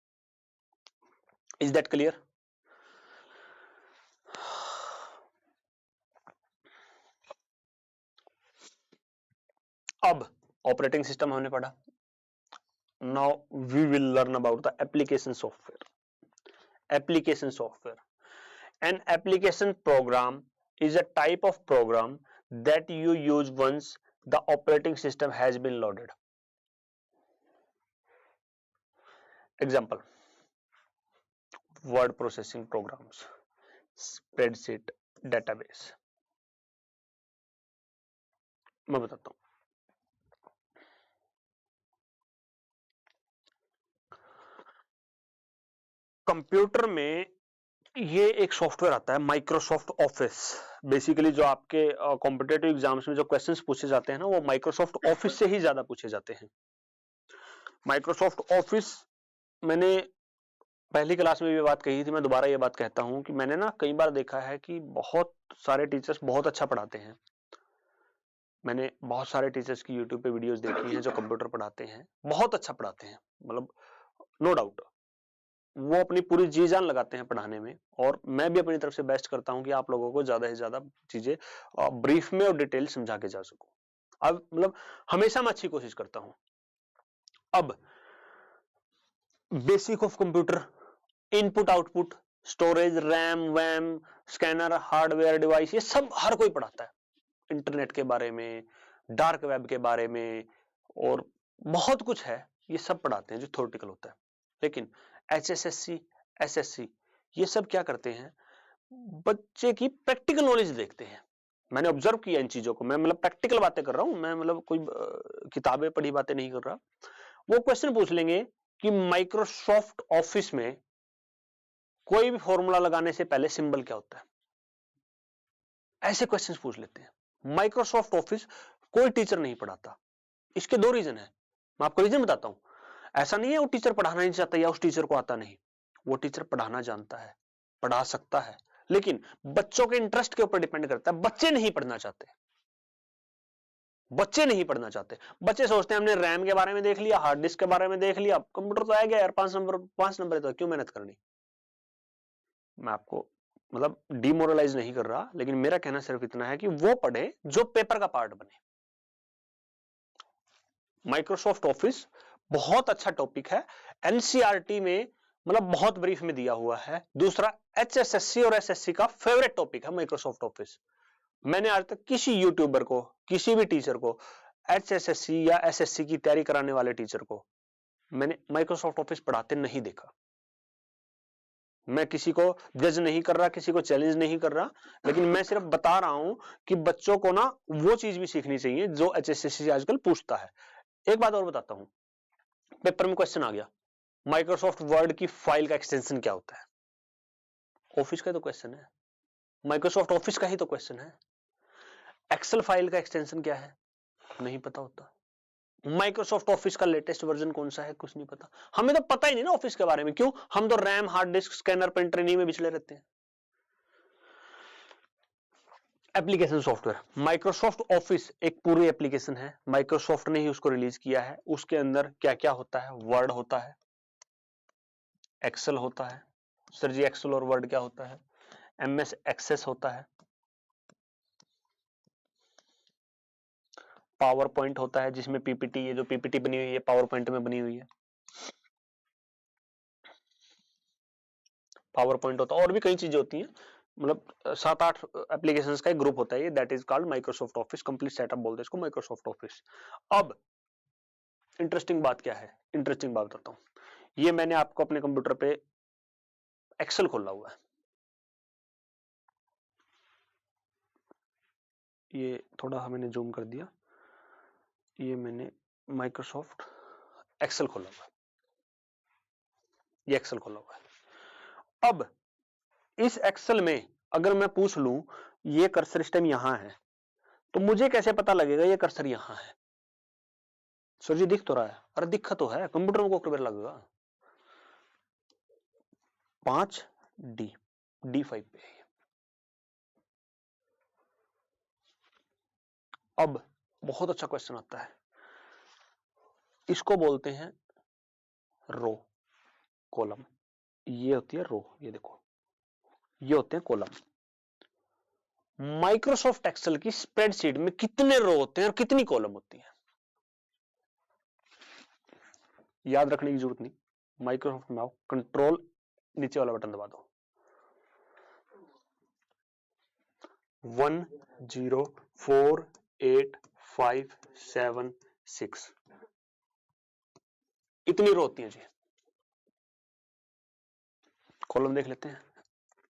Is that clear? अब ऑपरेटिंग सिस्टम हमने पढ़ा, now we will learn about the application software. Application software, an application program is a type of program that you use once the operating system has been loaded. Example, word processing programs, spreadsheet, database. मैं बताता हूं, computer में ये एक software आता है Microsoft office. Basically जो आपके कॉम्पिटिटिव एग्जाम्स में जो क्वेश्चंस पूछे जाते हैं ना, वो माइक्रोसॉफ्ट ऑफिस से ही ज्यादा पूछे जाते हैं। माइक्रोसॉफ्ट ऑफिस, मैंने पहली क्लास में भी बात कही थी, मैं दोबारा ये बात कहता हूं कि मैंने ना कई बार देखा है कि बहुत सारे टीचर्स बहुत अच्छा पढ़ाते हैं। मैंने बहुत सारे टीचर्स की यूट्यूब पे वीडियोस देखी हैं जो कंप्यूटर पढ़ाते हैं, बहुत अच्छा पढ़ाते हैं, मतलब नो डाउट वो अपनी पूरी जी जान लगाते हैं पढ़ाने में, और मैं भी अपनी तरफ से बेस्ट करता हूं कि आप लोगों को ज्यादा से ज्यादा चीजें ब्रीफ में और डिटेल समझा के जा सकूं। अब मतलब हमेशा मैं अच्छी कोशिश करता हूं। अब basic of computer, input output, storage, RAM वैम, स्कैनर, हार्डवेयर डिवाइस, ये सब हर कोई पढ़ाता है। इंटरनेट के बारे में, डार्क वेब के बारे में, और बहुत कुछ है, ये सब पढ़ाते हैं जो थ्योरेटिकल होता है। लेकिन HSSC, SSC ये सब क्या करते हैं, बच्चे की प्रैक्टिकल नॉलेज देखते हैं। मैंने ऑब्जर्व किया इन चीजों को, मैं मतलब प्रैक्टिकल बातें कर रहा हूं, मैं मतलब कोई किताबें पढ़ी बातें नहीं कर रहा। वो क्वेश्चन पूछ लेंगे कि माइक्रोसॉफ्ट ऑफिस में कोई भी फॉर्मूला लगाने से पहले सिंबल क्या होता है, ऐसे क्वेश्चंस पूछ लेते हैं। माइक्रोसॉफ्ट ऑफिस कोई टीचर नहीं पढ़ाता। इसके दो रीजन है, मैं आपको रीजन बताता हूं। ऐसा नहीं है वो टीचर पढ़ाना नहीं चाहता या उस टीचर को आता नहीं, वो टीचर पढ़ाना जानता है, पढ़ा सकता है, लेकिन बच्चों के इंटरेस्ट के ऊपर डिपेंड करता है। बच्चे नहीं पढ़ना चाहते, बच्चे नहीं पढ़ना चाहते। बच्चे सोचते हैं हमने रैम के बारे में देख लिया, हार्ड डिस्क के बारे में देख लिया, कंप्यूटर तो आ गया यार, 5 नंबर तो क्यों मेहनत करनी। मैं आपको मतलब डिमोरलाइज नहीं कर रहा, लेकिन मेरा कहना सिर्फ इतना है कि वो पढ़े जो पेपर का पार्ट बने। माइक्रोसॉफ्ट ऑफिस बहुत अच्छा टॉपिक है, एनसीईआरटी में मतलब बहुत ब्रीफ में दिया हुआ है। दूसरा, HSSC और SSC का फेवरेट टॉपिक है माइक्रोसॉफ्ट ऑफिस। मैंने आज तक किसी यूट्यूबर को, किसी भी टीचर को, HSSC या SSC की तैयारी कराने वाले टीचर को मैंने माइक्रोसॉफ्ट ऑफिस पढ़ाते नहीं देखा। मैं किसी को जज नहीं कर रहा, किसी को चैलेंज नहीं कर रहा, लेकिन मैं सिर्फ बता रहा हूं कि बच्चों को ना वो चीज भी सीखनी चाहिए जो HSSC आजकल पूछता है। एक बात और बताता हूं, पेपर में क्वेश्चन आ गया, माइक्रोसॉफ्ट वर्ड की फाइल का एक्सटेंशन क्या होता है। ऑफिस का तो क्वेश्चन है, माइक्रोसॉफ्ट ऑफिस का ही तो क्वेश्चन है। एक्सेल फाइल का एक्सटेंशन क्या है, नहीं पता होता। माइक्रोसॉफ्ट ऑफिस का लेटेस्ट वर्जन कौन सा है, कुछ नहीं पता। हमें तो पता ही नहीं ना ऑफिस के बारे में, क्यों, हम तो RAM, hard disk, scanner, printer इन्हीं में बिचले रहते हैं। एप्लीकेशन सॉफ्टवेयर, माइक्रोसॉफ्ट ऑफिस एक पूरी एप्लीकेशन है, माइक्रोसॉफ्ट ने ही उसको रिलीज किया है। उसके अंदर क्या क्या होता है, वर्ड होता है, एक्सेल होता है। सर जी एक्सेल और वर्ड क्या होता है, MS एक्सेस होता है, पावर पॉइंट होता है जिसमें पीपीटी, ये जो पीपीटी बनी हुई है पावर पॉइंट में बनी हुई है, पावर पॉइंट होता है। और भी कई चीजें होती हैं, मतलब 7-8 एप्लीकेशंस का एक ग्रुप होता है ये, that is called Microsoft office. Complete setup बोलते हैं इसको माइक्रोसॉफ्ट ऑफिस। अब इंटरेस्टिंग बात क्या है, इंटरेस्टिंग बात बताता हूं। ये मैंने आपको अपने कंप्यूटर पे एक्सेल खोला हुआ है, ये थोड़ा मैंने जूम कर दिया, ये मैंने माइक्रोसॉफ्ट एक्सेल खोला हुआ है, ये एक्सेल खोला हुआ है। अब इस एक्सेल में अगर मैं पूछ लूं ये कर्सर इस टाइम यहां है, तो मुझे कैसे पता लगेगा ये कर्सर यहां है? सर जी दिख तो रहा है, अरे दिखा तो है, कंप्यूटर में को लगेगा। 5D D5 पे है। अब बहुत अच्छा क्वेश्चन आता है, इसको बोलते हैं रो कॉलम, ये होती है रो, ये देखो ये होते हैं कॉलम। माइक्रोसॉफ्ट एक्सेल की स्प्रेडशीट में कितने रो होते हैं और कितनी कॉलम होती है? याद रखने की जरूरत नहीं, माइक्रोसॉफ्ट में आओ, कंट्रोल नीचे वाला बटन दबा दो, 1 0 4 8 5 7 6 इतनी रो होती है जी। कॉलम देख लेते हैं,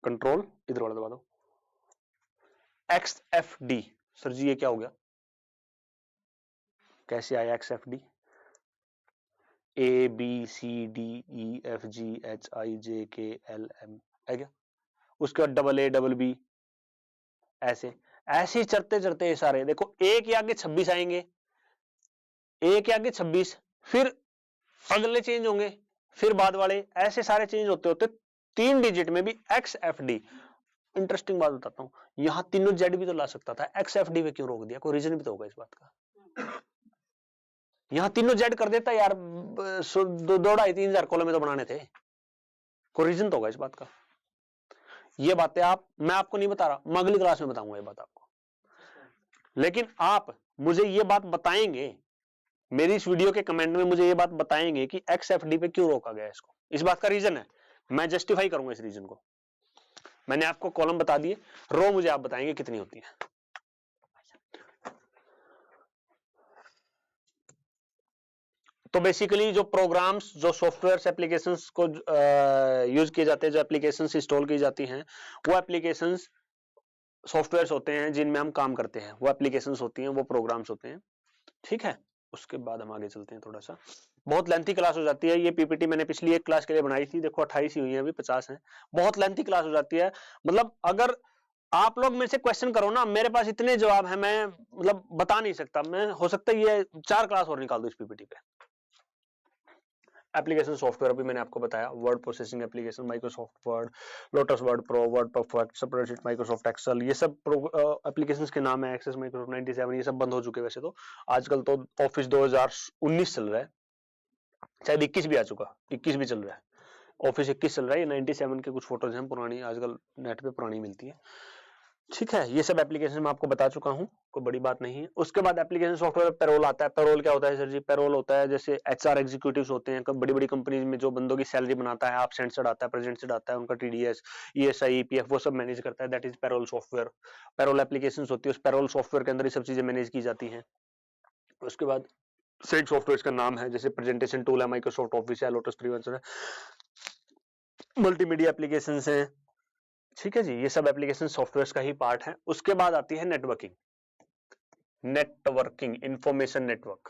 कंट्रोल इधर वाला दबा दो, XFD। सर जी ये क्या हो गया, कैसे आया XFD? ABCDEFGHIJKLM है क्या, उसके बाद AA ऐसे ऐसे चढ़ते चढ़ते ये सारे देखो, ए के आगे 26 आएंगे, ए के आगे 26, फिर अगले चेंज होंगे, फिर बाद वाले, ऐसे सारे चेंज होते होते 3 डिजिट में भी XFD। इंटरेस्टिंग बात बताता हूं, यहां तीनों जेड भी तो ला सकता था, XFD पे क्यों रोक दिया? कोई रीजन भी तो होगा इस बात का। यहां तीनों जेड कर देता यार, 2,500-3,000 कॉलम में तो बनाने थे, कोई रीजन तो होगा इस बात का। ये बातें मैं आपको नहीं बता रहा, मैं अगली क्लास में बताऊंगा ये बात आपको, लेकिन आप मुझे ये बात बताएंगे, मेरी इस वीडियो के कमेंट में मुझे ये बात बताएंगे कि XFD पे क्यों रोका गया इसको, इस बात का रीजन है, मैं जस्टिफाई करूंगा इस रीजन को। मैंने आपको कॉलम बता दिए, रो मुझे आप बताएंगे कितनी होती है। तो बेसिकली जो प्रोग्राम्स, जो सॉफ्टवेयर एप्लीकेशंस को यूज किए जाते हैं, जो एप्लीकेशंस इंस्टॉल की जाती हैं, वो एप्लीकेशंस सॉफ्टवेयर्स होते हैं जिनमें हम काम करते हैं, वो एप्लीकेशंस होती हैं, वो प्रोग्राम्स होते हैं, ठीक है। उसके बाद हम आगे चलते हैं, थोड़ा सा बहुत लेंथी क्लास हो जाती है, ये पीपीटी मैंने पिछली एक क्लास के लिए बनाई थी, देखो 28 ही हुई है, अभी 50 है, बहुत लेंथी क्लास हो जाती है। मतलब अगर आप लोग मेरे से क्वेश्चन करो ना, मेरे पास इतने जवाब है, मैं मतलब बता नहीं सकता, मैं हो सकता है ये 4 क्लास और निकाल दूं इस पीपीटी पे। एप्लीकेशन सॉफ्टवेयर अभी मैंने आपको बताया, word processing application, Microsoft Word, Lotus Word Pro, Word Perfect, spreadsheet, Microsoft Excel, ये सब एप्लीकेशंस के नाम है। एक्सेस, माइक्रोसॉफ्ट 97, ये सब बंद हो चुके हैं वैसे तो, आजकल तो ऑफिस 2019 चल रहा है, शायद 21 भी आ चुका, 21 भी चल रहा है, ऑफिस 21 चल रहा है, ये 97 के कुछ फोटोज हैं पुरानी, आजकल नेट पे पुरानी मिलती है, ठीक है। ये सब एप्लीकेशन मैं आपको बता चुका हूं, कोई बड़ी बात नहीं है। उसके बाद एप्लीकेशन सॉफ्टवेयर पेरोल आता है। पेरोल क्या होता है सर जी? पेरोल होता है जैसे एचआर एग्जीक्यूटिव्स होते हैं, बड़ी बड़ी कंपनीज में जो बंदों की सैलरी बनाता है, एब्सेंट चढ़ाता है, प्रेजेंट चढ़ाता है, उनका टीडीएस, ईएसआई, ईपीएफ, वो सब मैनेज करता है, that is payroll software. Payroll application होती है, उस पेरोल सॉफ्टवेयर के अंदर ये सब चीजें मैनेज की जाती हैं। उसके बाद सेट सॉफ्टवेयर का नाम है, जैसे प्रेजेंटेशन टूल है, माइक्रोसॉफ्ट ऑफिस है, लोटस फ्रीलांसर है, मल्टीमीडिया एप्लीकेशन है, ठीक है जी, ये सब एप्लीकेशन सॉफ्टवेयर का ही पार्ट है। उसके बाद आती है networking. Networking, information network.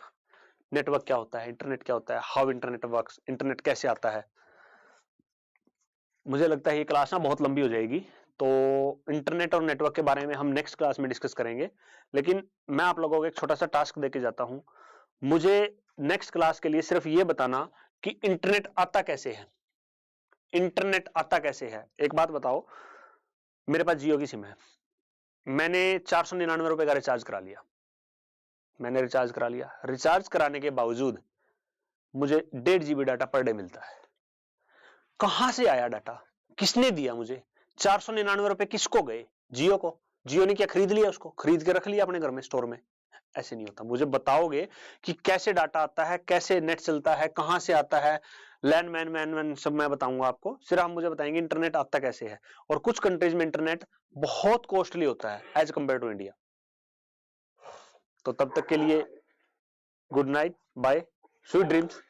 Network क्या होता है, इंटरनेट क्या होता है, हाउ इंटरनेट वर्क्स, इंटरनेट कैसे आता है। मुझे लगता है ये क्लास ना बहुत लंबी हो जाएगी, तो इंटरनेट और नेटवर्क के बारे में हम नेक्स्ट क्लास में डिस्कस करेंगे, लेकिन मैं आप लोगों को एक छोटा सा टास्क देके जाता हूं। मुझे नेक्स्ट क्लास के लिए सिर्फ ये बताना कि इंटरनेट आता कैसे है, इंटरनेट आता कैसे है। एक बात बताओ, मेरे पास जियो की सिम है, मैंने 499 रुपए का रिचार्ज करा लिया, मैंने रिचार्ज करा लिया, रिचार्ज कराने के बावजूद मुझे 1.5 GB डाटा पर डे मिलता है। कहां से आया डाटा, किसने दिया मुझे? 499 रुपए किसको गए? जियो को। जियो ने क्या खरीद लिया, उसको खरीद के रख लिया अपने घर में स्टोर में? ऐसे नहीं होता। मुझे बताओगे कि कैसे डाटा आता है, कैसे नेट चलता है, कहां से आता है, लैंडमैन मैन सब मैं बताऊंगा आपको, सिर्फ आप मुझे बताएंगे इंटरनेट आता कैसे है। और कुछ कंट्रीज में इंटरनेट बहुत कॉस्टली होता है एज कंपेयर टू इंडिया। तो तब तक के लिए good night, bye. Sweet dreams.